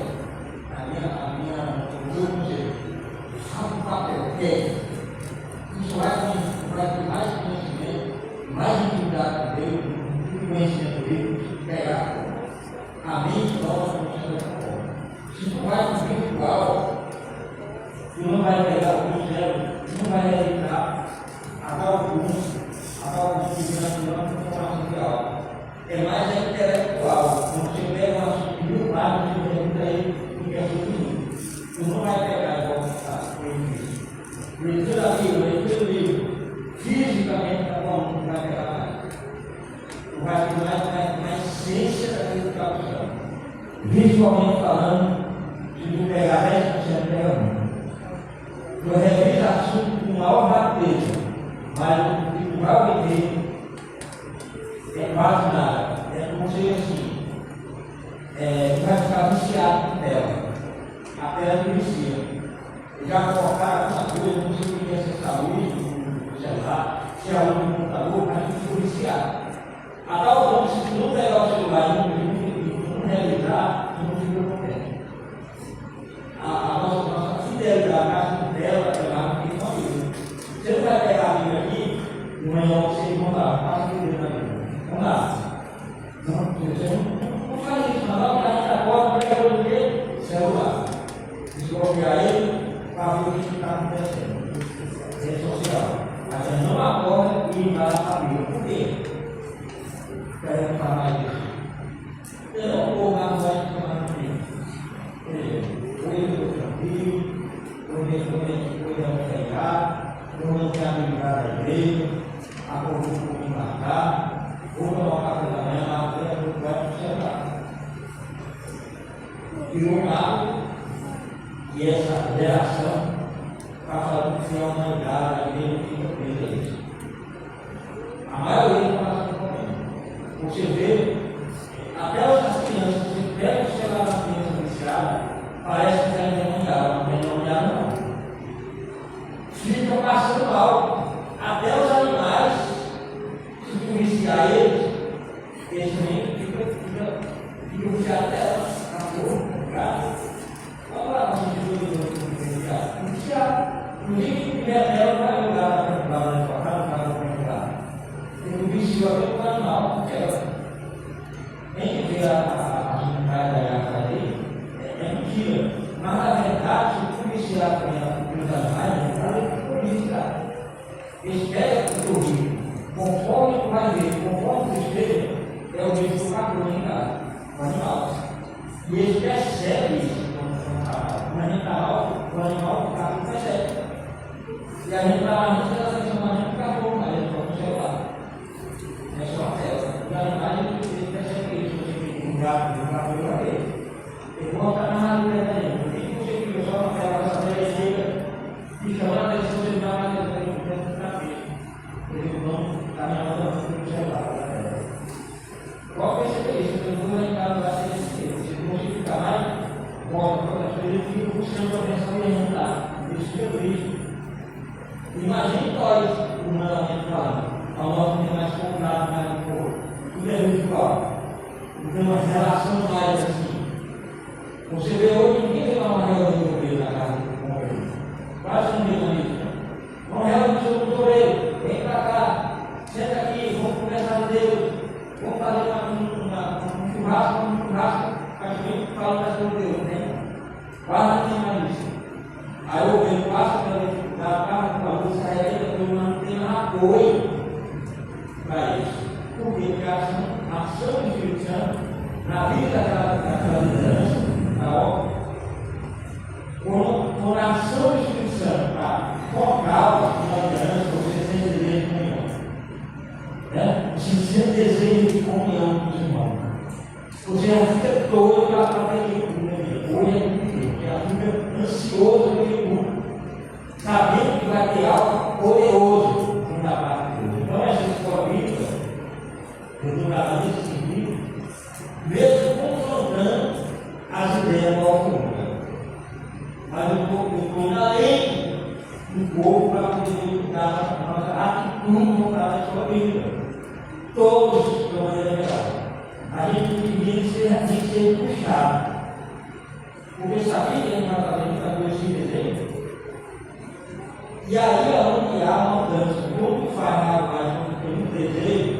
O meu conselho. Rápido o papel. Isso vai ter mais conhecimento, mais intimidade com Deus, conhecimento dele, pegar a mente nova conhecendo da forma. Se tu vai no espiritual, tu não vai pegar o conselho, tu não vai evitar a tal curso, a tal curso de informação de algo. É mais intelectual. Quando você pega um assunto de 1000 páginas, você pergunta a ele o que é sobre tu não vai pegar igual que está. Leitura da Bíblia, leitura do livro, fisicamente está bom, não vai pegar mais. Tu vai ter mais ciência daquilo que está usando. Visualmente falando, se tu pegar 10%, pega muito. Tu revisa assunto com maior rapidez, mas o que tu vai obter é quase nada. É como se assim, tu vai ficar viciado com tela. A tela te vicia. Já colocaram alguma coisa, não sei o que é ser saúde, sei lá, se é aluno do computador, mas a gente ficou viciado. A tal ponto, se tu não pegar o celular e não realizar, tu não fica contente. A nossa fidelidade, a casa dela, é lá no que não vive. Você não vai pegar a Bíblia aqui, de manhã você vamos lá, passa o Deus na Bíblia. Vamos lá. Você não faz isso, não, porque a gente acorda, pega o quê? Celular. Desbloquear ele, para ver o que está acontecendo. Rede social. A gente não acorda e vai a Bíblia. Por quê? Querendo falar mais disso. Eu não vou na rua e falar no livro. Por exemplo, hoje eu estou tranquilo, hoje eu não tenho pegar, hoje eu não tenho habilidade da igreja, acordou um pouquinho mais tarde, vou tomar um café da manhã, na frente, eu vou para o celular. E um lado, e essa geração está falando que é uma humanidade, a igreja fica presa a isso. A maioria está passando por isso. Você vê, até as crianças, você pega o celular da criança viciada, parece que está endemoniada, não é endemoniada não. Fica passando mal. Até os animais, se tu viciar eles também ficam viciados dela. Acabou, cara. Olha lá, a gente viu viciado. Inclusive, o primeiro dela vai jogar lá na sua casa, vai jogar. Ele viciou até o animal, tem que ver a unidade da garrafa dele, é mentira. Mas na verdade, se tu viciar com os animais, ele vai viciar. Espera que tu vive. Conforme tu vai ver, conforme tu esteja, é o mesmo do cachorro em casa, o animal. E eles percebem isso. O animal percebe. E a gente está lá, não sei se é uma cachorro, mas ele está no celular. É só a tela. Os animais, eles percebem isso. Você fica com um gato para ver. Ele volta na madeira também. Por que você fica só na tela, essa tela chega e chama a atenção de dar mais atenção dentro do tapete? Ele não está na hora do celular. Qual perceber isso? Eu vou lá em casa lá sem esse. Se você ficar mais, volta para a ele fica buscando a atenção e ele não dá. Isso que eu vejo. Imagine nós, humanamente falando, ao nosso ter mais contato, mais um pouco. Tudo é virtual. Tem uma relação mais assim. Você vê hoje, ninguém vê uma reunião de obreiro na casa do companheiro. Quase não vê isso. Vamos reunir sobre o obreiro. Vem para cá. Senta aqui, vamos conversar com Deus. Vamos fazer um churrasco. A gente fala mais sobre Deus, né? Quase não tem mais isso. Aí o obreiro passa pela dificuldade, passa com a luz, sai aí, depois não tem apoio para isso. Por quê? Porque a ação do Espírito Santo na vida daquela liderança, na obra, quando a ação do Espírito Santo para focar na liderança, você sente desejo de comunhão. Né? Você sente desejo de comunhão com os irmãos. Você não fica doido para aprender hoje é muito porque a gente fica ansioso com tudo, sabendo que vai ter algo poderoso da parte de Deus. Então, essa escola bíblica, redundamente seguido, mesmo confrontando as ideias do alto, mas eu estou indo além do povo para poder mudar a nossa atitude voltada à escola bíblica. Todos, de uma maneira geral, a gente deveria ser puxado. Porque sabia que a gente vai fazer esse desenho? E aí é onde há uma mudança. Quando faz algo mais, quando tem um desejo,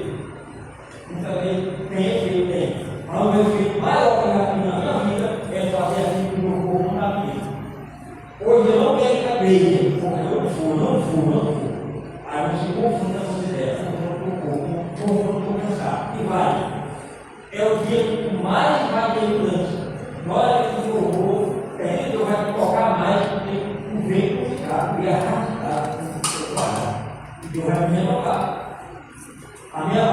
muitas vezes tem efeito, tem. Mas o meu efeito maior que eu já fiz na minha vida é fazer aquilo que o meu povo não está vendo. Hoje eu não quero ir para a igreja, porque eu não vou. Aí você confunde essas ideias, confunde pensar. E vai. É o dia que mais vai ter mudança. Na hora que o povo eu vai tocar mais, porque o vento ficar e arrastar e Deus vai me renovar. A minha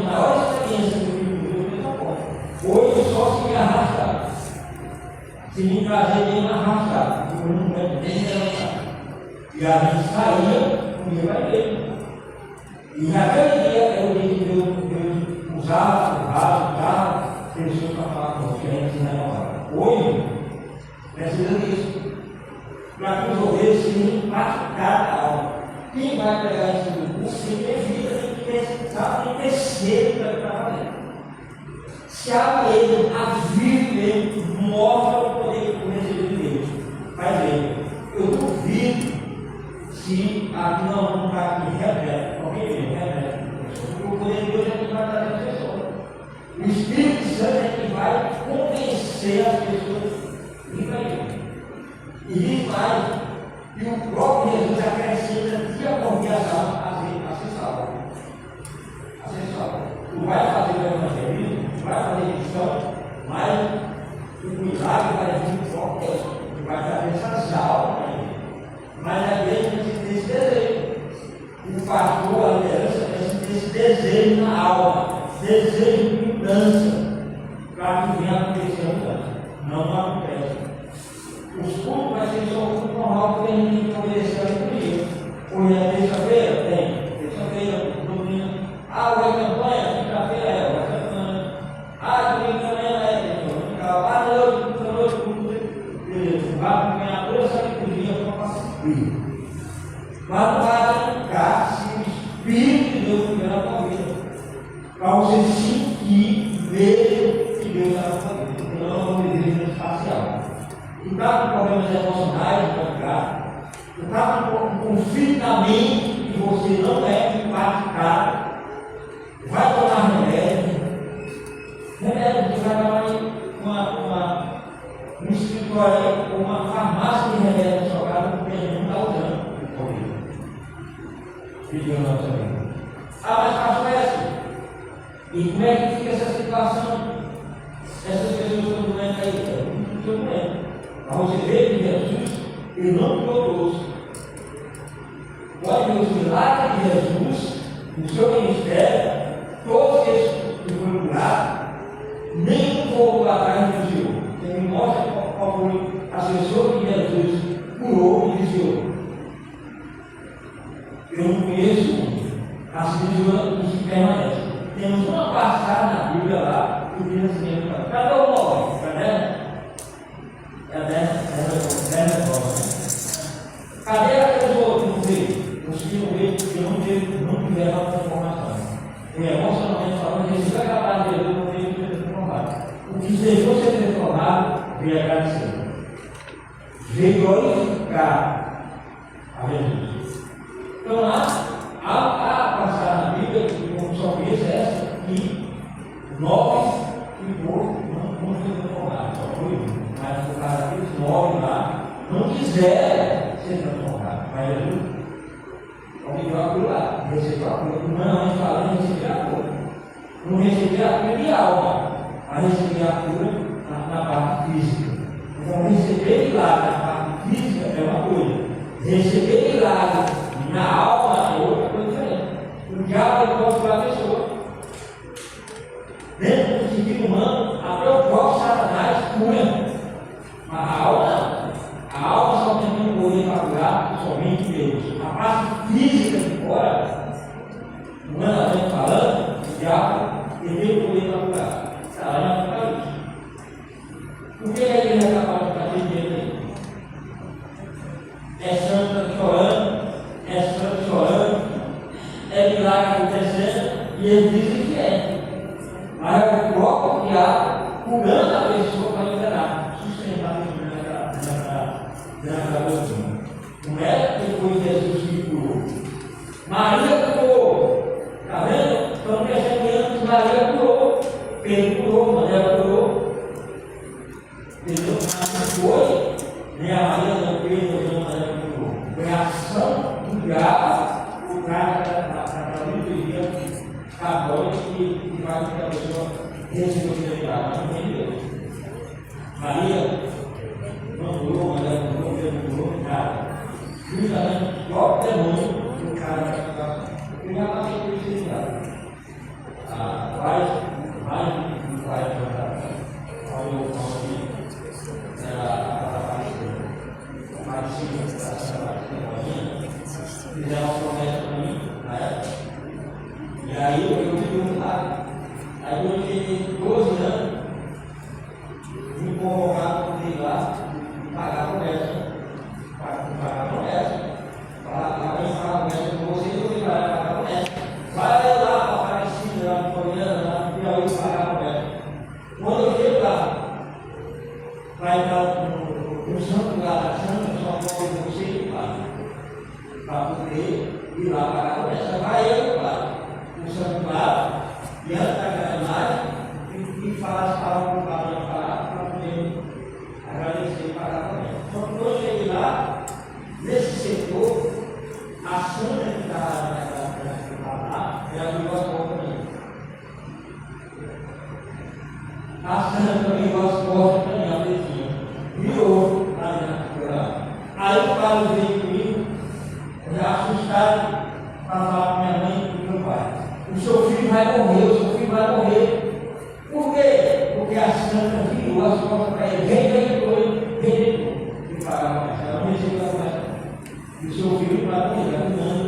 maior experiência que eu tive com Deus é dessa forma. Hoje só se me arrastar. Se me trazer bem arrastar, eu não quero nem renovar. E a gente saía, um dia vai ver. E naquele dia eu disse que Deus usava o carro, pessoas para falar com você, a gente se renovar. Hoje, precisa disso. Para que os ovelhos sejam impactados da alma. Quem vai pegar esse curso tem que ter vida, tem que pensar, tem que ter sede para fazer. Se abre ele, avive ele, mostra o poder que receber de Deus. Faz ele. Eu duvido se aqui não está aqui revela. Alguém vê, revela. O poder de Deus é que vai trazer as pessoas. O Espírito Santo é que vai convencer as pessoas de ir para ele. E diz mais, e o próprio Jesus acrescenta dia por dia a ser salvo. A ser salvo. Tu vai fazer o evangelismo, tu vai fazer missão, mas o milagre vai vir forte. Tu vai fazer essas almas para ele. Mas às vezes a gente tem esse desejo. O pastor, a liderança, tem esse desejo na alma, desejo de mudança, para que venha acontecer a mudança. Não acontece. Os cultos vai ser só um culto normal, porque a gente tem que obedecer a liturgia. Hoje é terça-feira? Tem. Terça-feira, domingo. Vai campanha? Quinta-feira vai campanha. Domingo também é. Noite, beleza. Vai ganhar toda essa liturgia para cumprir. Mas não vai ficar se o Espírito de Deus estiver na tua vida. Para você sentir, ver que Deus está na tua vida. Porque nós não vamos viver no espacial. Tu está com problemas emocionais para ficar. Tu está com conflito na mente que você não é impactado. Vai tomar remédio. Remédio, você vai tomar um escritório, uma farmácia de remédio na sua casa, porque a gente não está usando. Pediu na nossa vida. Mas faço essa. E como é que fica essa situação? Essas pessoas que estão doentes aí, não estão doentes. Mas você vê que Jesus, ele não criou todos. Pode ver os milagres de Jesus, no seu ministério, todos esses que foram curados, nenhum povo lá atrás desviou. Ele mostra qual foi as pessoas que Jesus curou e desviou. Eu não conheço as desviou dos que permanecem. Temos uma passagem na Bíblia lá, que diz assim: cadê o homem? Cadê aqueles outros que veio? Os que não veio, porque não tiveram a transformação. E emocionalmente falando, eles não acabaram de Jesus, não veio ser transformado. O que deixou ser transformado, veio agradecer. Veio glorificar a Jesus. Então há passagem na Bíblia, que como só conheço essa, que 9 ficou, não foi transformado, só foi um. Mas por causa daqueles 9 lá, não quiseram ser transformados. Mas Jesus obteve a cura lá, recebeu a cura. Humanamente falando, recebeu a cura. Não recebeu a cura de alma, mas recebeu a cura na parte física. Então, receber milagre na parte física é uma coisa, receber milagre na alma é outra coisa diferente. O diabo pode curar a pessoa. Dentro do sentido humano, até o próprio Satanás cura. Mas a alma Por que a igreja é capaz de fazer dinheiro aí? É santo chorando, é milagre acontecendo, e eles dizem que é. Mas é o próprio diabo curando a pessoa para liberar, sustentar naquela doutrina. Não é que foi Jesus que curou. Maria curou. Está vendo? Estão percebendo que Maria curou. Pedro curou, Maria curou. Entendeu? Mas não foi nem a Maria, nem o Pedro, nem a Maria curou. Foi a ação do diabo, o cara da liturgia católica que faz com que a pessoa receba o pecado. Não tem Deus. Maria não curou, Maria não curou, Pedro não curou, nada. Justamente o próprio demônio do cara da situação. Eu já passei por isso em casa. Mais de um pai de verdade. Olha o nome era a parte dele. A parte de fizeram uma promessa para mim na época. E aí eu tive um lado. Aí eu tinha 12 anos, me convocaram para ir lá e pagar a promessa. Pagar a promessa. Alguém pagar a promessa com vocês, eu fui pagar a promessa. Vai lá para a Aparecida, lá no Floriano, lá no Piauí, pagar a promessa. Quando eu chego lá, vai entrar no santo lá da Santa, só pode você para poder ir lá pagar a promessa. Vai eu lá, no santuário, diante daquela imagem, e falar as palavras que o padre ia falar para poder agradecer e pagar a promessa. Só que quando eu cheguei lá, nesse setor, a santa que estava naquela promessa que estava lá, ela abriu as portas para mim. A santa abriu as portas para mim, a vizinha, virou para mim. Aí o padre veio comigo, já assustado, para falar para minha mãe e para meu pai: o seu filho vai morrer, o seu filho vai morrer. Por quê? Porque a santa virou as portas para ele, vendedor, e pagava a promessa. Ela não recebeu a promessa. E o seu filho vai morrer, vai morrer.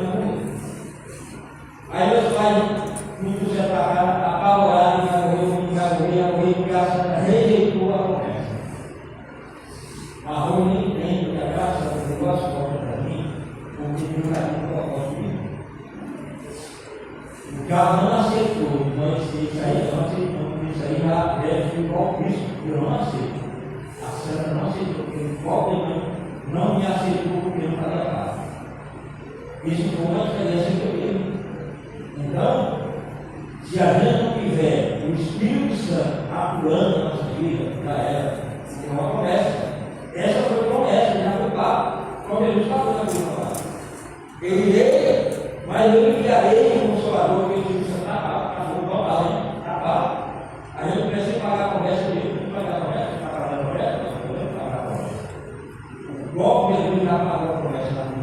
Aí meus pais me puseram para cá, apavorados, vai morrer, porque a santa rejeitou a promessa. Mas eu não entendo que a graça virou as portas para mim, porque Deus vai me colocar comigo. O cara não aceitou, então isso aí não aceitou, isso aí já deve ser igual Cristo, eu não aceito. A santa não aceitou, porque o próprio não me aceitou porque eu não estava errado. Isso foi uma experiência que eu tive. Então, se a gente não tiver o Espírito Santo atuando na nossa vida, já era. É uma promessa. Essa foi a promessa, já foi pago. Como Jesus falou na Bíblia. Eu irei, mas eu enviarei o Consolador, que o Espírito Santo está pago. A gente não precisa pagar a promessa dele, não pagar a promessa, está pagando a promessa, nós podemos pagar a promessa. O próprio Jesus já pagou a promessa na Bíblia.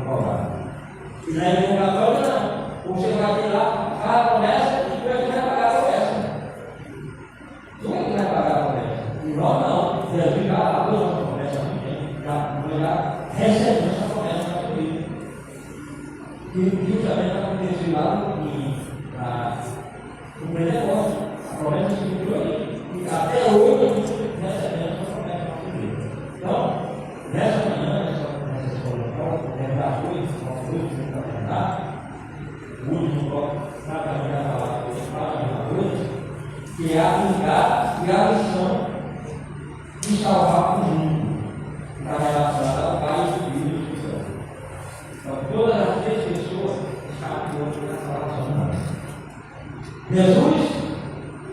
E na igreja católica não. Você vai ter lá, fala a promessa e depois você vai pagar a promessa. Não é que vai pagar a promessa. E nós não. Jesus já pagou a nossa promessa também. Já recebeu essa promessa na nossa vida. E justamente aconteceu lá no primeiro negócio. A promessa se cumpriu ali. E até hoje a gente recebendo essa promessa na nossa vida. Então, nessa manhã, nessa escola, lembrar coisas, para terminar, o último bloco, na caminhada da palavra que eu falo, a mesma coisa, que é aplicar e a missão de salvar o mundo, está relacionada ao Pai, o Filho e o Espírito Santo. Então, todas as três pessoas estão aqui nessa relação. Jesus,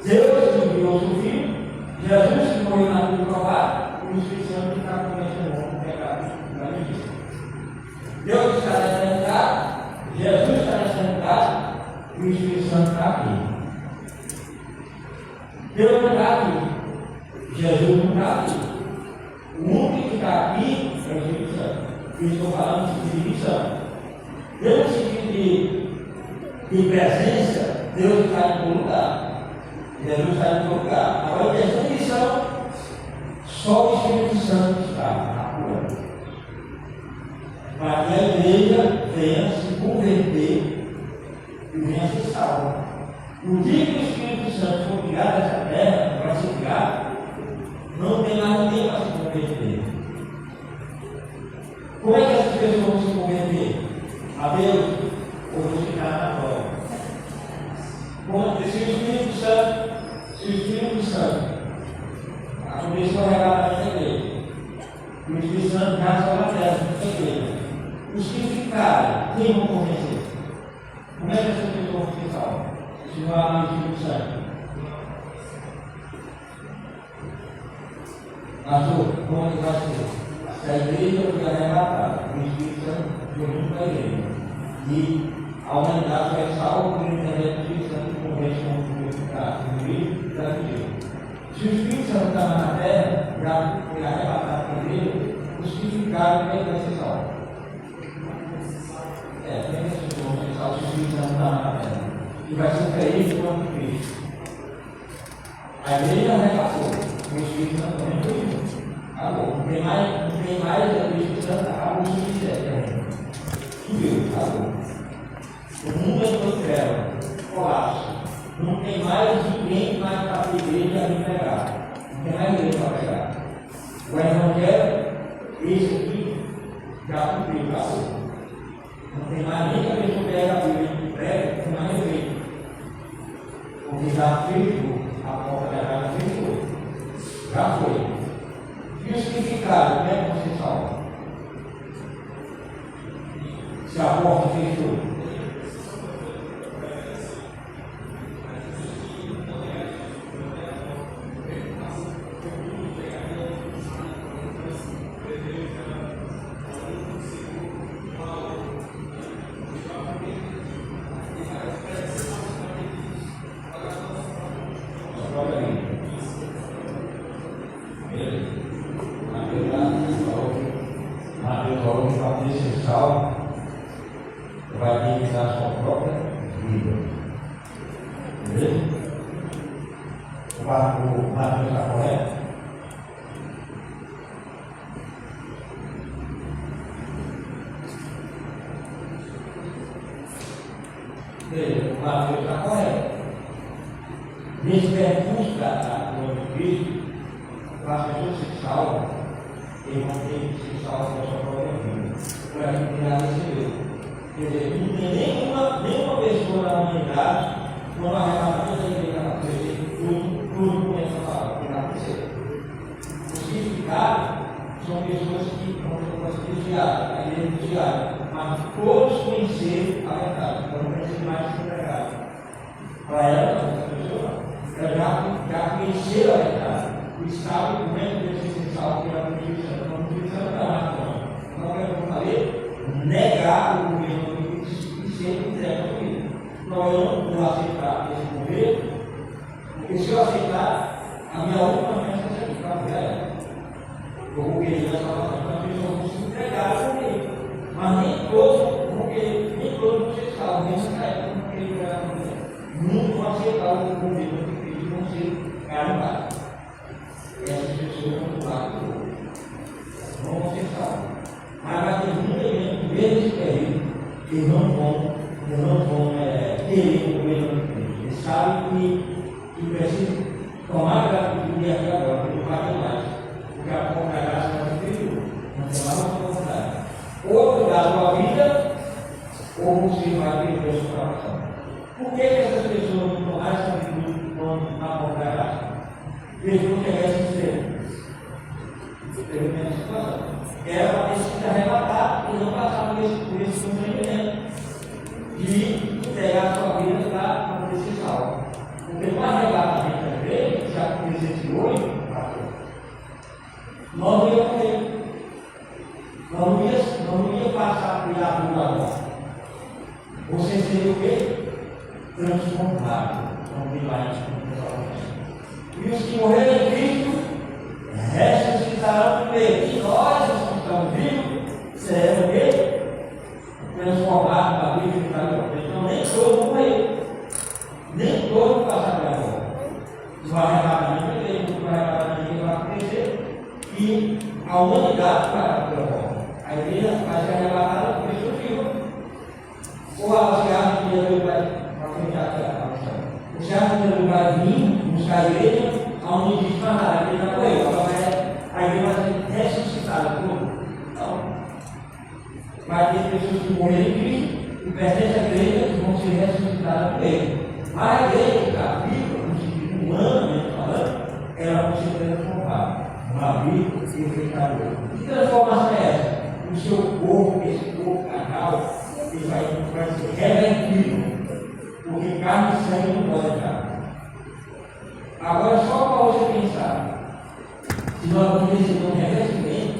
Deus que enviou o seu Filho, Jesus que morreu na cruz do Calvário, e o Espírito Santo que está convencendo o homem do pecado e da justiça. Deus está nessa eternidade, Jesus está nessa eternidade e o Espírito Santo está aqui. Deus não está aqui, Jesus não está aqui. O único que está aqui é o Espírito Santo. Eu estou falando de sentido de missão. Pelo sentido de presença, Deus está em todo lugar. Jesus está em todo lugar. Agora, em questão de missão, só o Espírito Santo está atuando. Para que a igreja venha se converter e venha ser salva. O dia que o Espírito Santo for criado nessa terra, vai ser criado, não tem mais ninguém Santo. Aconteceu o arrebatamento da igreja. E o Espírito Santo nasceu na terra, na igreja. Os que ficaram, quem vão convencer? Como é que essa pessoa se salva? Se não há o Espírito Santo. Pastor, como é que vai ser? Se a igreja foi arrebatada, o Espírito Santo foi junto com a igreja. E a humanidade vai salva por intermédio do Espírito Santo que convence com o Espírito da igreja. Se o Espírito Santo estava na terra, já foi arrebatado para a igreja, os que ficaram, como é que vai ser salvo? Como é que as pessoas vão ser salvas se o Espírito Santo estava na terra? E vai ser feliz com o Cristo. A igreja arrebatou, o Espírito Santo também foi junto. Acabou. Não tem mais o Espírito Santo, acabou o ministério. Subiu, acabou. O mundo é todo treva, colapso. Não tem mais ninguém mais para a igreja me pegar. Não tem mais ninguém para pegar. O Evangelho, esse aqui, já cumpriu, acabou. Não tem mais nem que a pessoa pega a Bíblia e prega, não tem mais ninguém. Porque já fechou, a porta da casa fechou. Já foi. E os que ficaram, como é que você salva? Se a porta fechou. Vai ter que dar a sua própria vida. Beleza? O Mateus está correto? Beleza, o Mateus está correto. Nesse percurso da glória de Cristo, para as pessoas se salvam, eles vão ter que se salvar da sua própria vida. Por aquilo que já recebeu. Quer dizer, não tem nenhuma pessoa na humanidade, quando a arrebatamento da igreja acontecer, tudo começa a falar, o que vai acontecer. Os que ficaram são pessoas que vão ser desviadas, a igreja desviada, mas todos conheceram a verdade, então não precisa mais ser pregado. Para ela, essa pessoa, ela já conheceram a verdade, e sabe como é que deve ser salvo pela Espírito Santo. Não precisa nada, não é como eu falei, negar o governo e ser entregue ao governo. Então eu não vou aceitar esse governo, porque se eu aceitar, a minha última mensagem é aqui para a mulher. O governo da salvação, então as pessoas vão se entregar ao governo. Mas nem todos vão querer, nem todos vão ser salvos, nem nessa época vão querer entregar ao governo. Nunca vão aceitar o governo de Cristo, vão ser carimbados. Essas pessoas vão do lado do outro. Não vão ser salvos. Mas vai ter muita gente, mesmo esse período, que não vão querer o governo de Cristo. Eles sabem que precisam tomar a atitude aqui agora, porque não vai ter mais. Porque a pouco da graça vai ser superior. Não tem mais uma vontade. Ou dar a sua vida, ou você vai perder a sua salvação. Por que essas pessoas não tomaram essa atitude quando na pouco da graça? Mesmo que é sincero. Teve a mesma situação. Era para ter sido arrebatado e não passar por esse constrangimento de entregar a sua vida para poder ser salvo. Porque no arrebatamento da igreja, já acontecesse hoje, nós não íamos morrer. Não ia passar pela rua agora. Você seria o quê? Transformado. E os que morreram em Cristo ressuscitarão primeiro. E nós, os que estamos vivos, seremos o quê? Transformados na vida que está ali. Então nem todos vão morrer. Nem todos vão passar pela morte. No arrebatamento vai acontecer e a humanidade vai passar pela morte. A igreja vai ser arrebatada por pessoas vivas. Ou você acha que Jesus vai você acha que Jesus vai vir buscar a igreja onde diz mais nada, a igreja já morreu, agora a igreja vai ser ressuscitada por Não. Vai ter pessoas que morreram em Cristo e pertencem à igreja que vão ser ressuscitadas por ele. Mas a igreja que está viva, no sentido humano, falando, uma vida perfeitadora. Que transformação é essa? O seu corpo, esse corpo carnal, ele vai ser revertido. Porque carne e sangue não podem entrar. Agora, só para você pensar, se nós vamos receber um revestimento,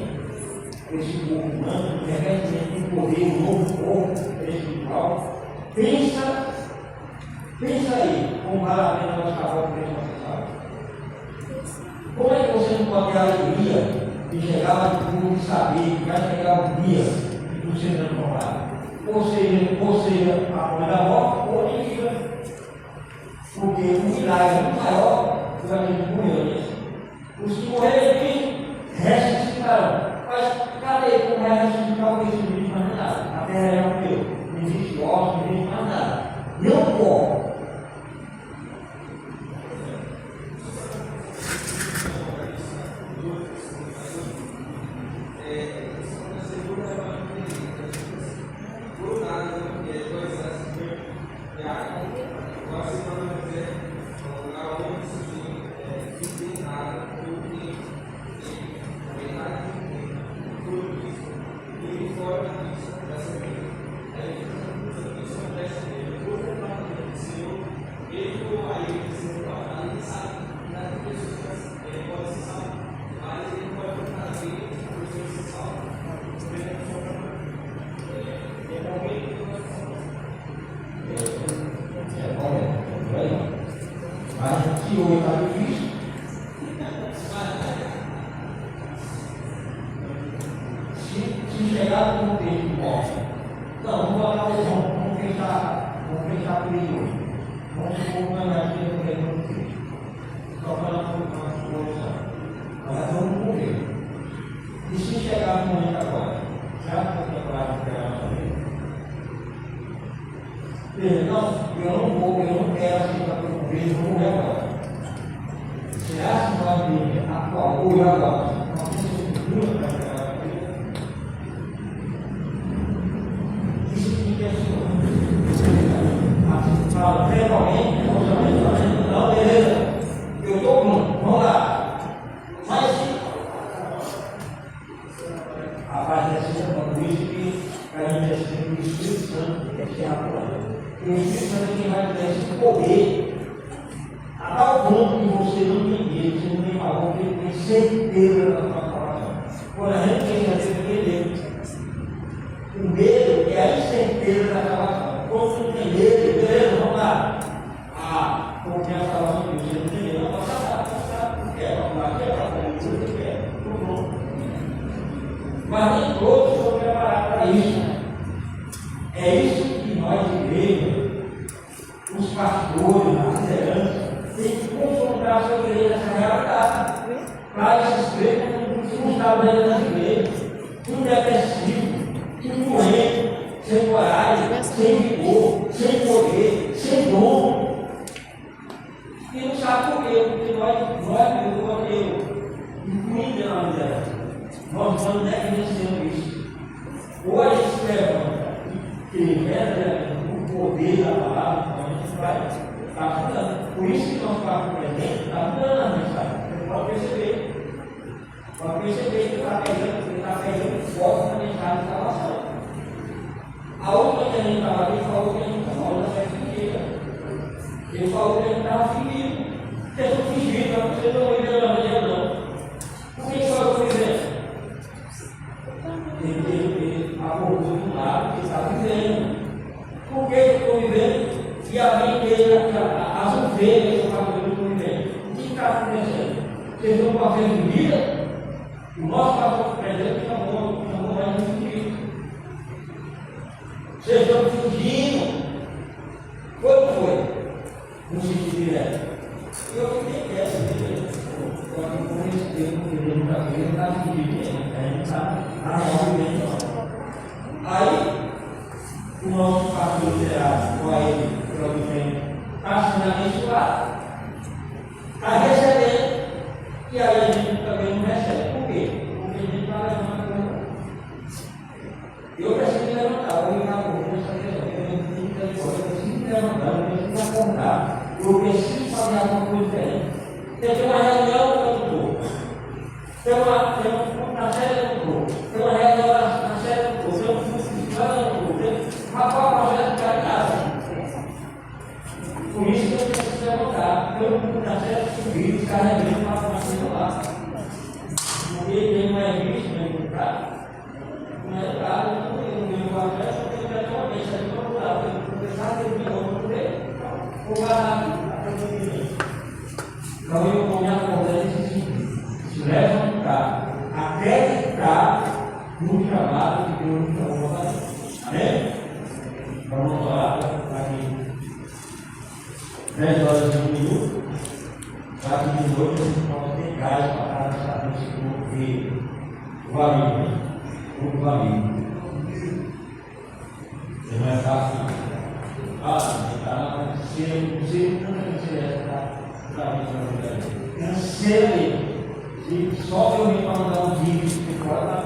esse corpo humano, um revestimento de poder, um novo corpo espiritual, pensa aí, como vale a pena nós acabar com isso. Como é que você não pode ter a alegria de chegar lá no mundo e saber que vai chegar um dia que você não transformado? Ou seja, a morte da morte, ou nem vida. Porque o milagre é muito maior do que a gente morreu, né? Os que morreram aqui ressuscitarão. Mas cadê como vai ressuscitar o que não existe mais nada? A terra é o meu. Não existe osso, não existe mais nada. Não pode. Se chegar no tempo de morte, não, vamos pensar por isso hoje. Vamos supor que nós temos um reino de Cristo. Só para uma suposição. Nós vamos morrer. E se chegar no momento agora, já foi preparado para a nossa vida? Não, eu não quero aceitar para morrer, eu vou morrer agora. Será que nós vivemos atual ou agora? Nós temos futuro para chegar na vida? Isso significa fala, realmente, emocionalmente, não, beleza, eu estou pronto, vamos lá. Mas se a paz é assim, por isso que a gente é sempre o Espírito Santo que é a prova. E o Espírito Santo é quem vai dar esse poder a tal ponto que você não tem medo, você não tem valor, porque tem certeza da sua salvação. Quando a gente tem certeza que medo, o medo é a incerteza da salvação. Quando não tem medo, beleza, vamos lá. Ah, porque a salvação de você não tem medo, não pode passar, não quer, vamos lá, quer passar, não quer, pronto. Mas nem todos estão preparados para isso. É isso que nós, igreja, os pastores, a liderança, tem que confrontar a sua igreja nessa realidade. Para esses crentes que não estavam dentro das igrejas, tudo depressivo, tudo doente, sem coragem, sem vigor, sem poder, sem dom. E não sabe por quê? Porque eu, incluindo na liderança, nós vamos negligenciando isso. Ou a gente se levanta e revela o poder da palavra, então a gente vai ajudando. Por isso que nós estamos presentes, está dando a mensagem. Você pode perceber. Pode perceber que está pegando forte na mensagem de salvação. A outra que a gente estava ali falou que a gente estava na festa inteira. Ele falou que a gente estava fingindo. Vocês estão fingindo, vocês não estão vivendo a vida, não. Por que só eu estou vivendo? Ele abordou de um lado que está vivendo. Por que eu estou vivendo? E alguém veio as ovelhas que estão vivendo. O que está acontecendo? Vocês estão fazendo vida? O nosso pastor presente chamou mais de fingido. Vocês estão fingindo. Foi ou não foi? No sentido direto. Eu fiquei quieto, eu aqui com esse tempo que ele está vendo, está fingindo. A gente está realmente. Aí, o nosso pastor liderado, o Aê, está sendo abençoado, está recebendo, e aí a gente também não recebe. Por quê? Porque a gente está levando a coisa. Eu preciso levantar, eu vou nessa questão, eu preciso levantar, eu preciso acordar, eu preciso fazer alguma coisa diferente. Tem uma reunião que eu estou. tem uma série do corpo, tem uma regra na série do corpo, tem um fluxo de plano no corpo, tem qual projeto para casa. Por isso que eu preciso levantar, eu na série de vídeos carregando para celular. Porque ele não é visto, não é educado. Não é educado, eu não tenho o meu acesso, eu tenho que ter uma mente, eu vou procurar, eu vou pensar que eu vou poder. Vou guardar a coisa. Então eu vou me acordar nesse sentido. Se levantar, acreditar no chamado que Deus nos chamou para fazer. Amém? Vamos orar para aqui. 10 horas e 1 minuto. Para que de noite a gente possa ter gás para estar nesse grupo o amigo. O amigo. Não é fácil. Cancele. Se só eu me mandar um vídeo que fora,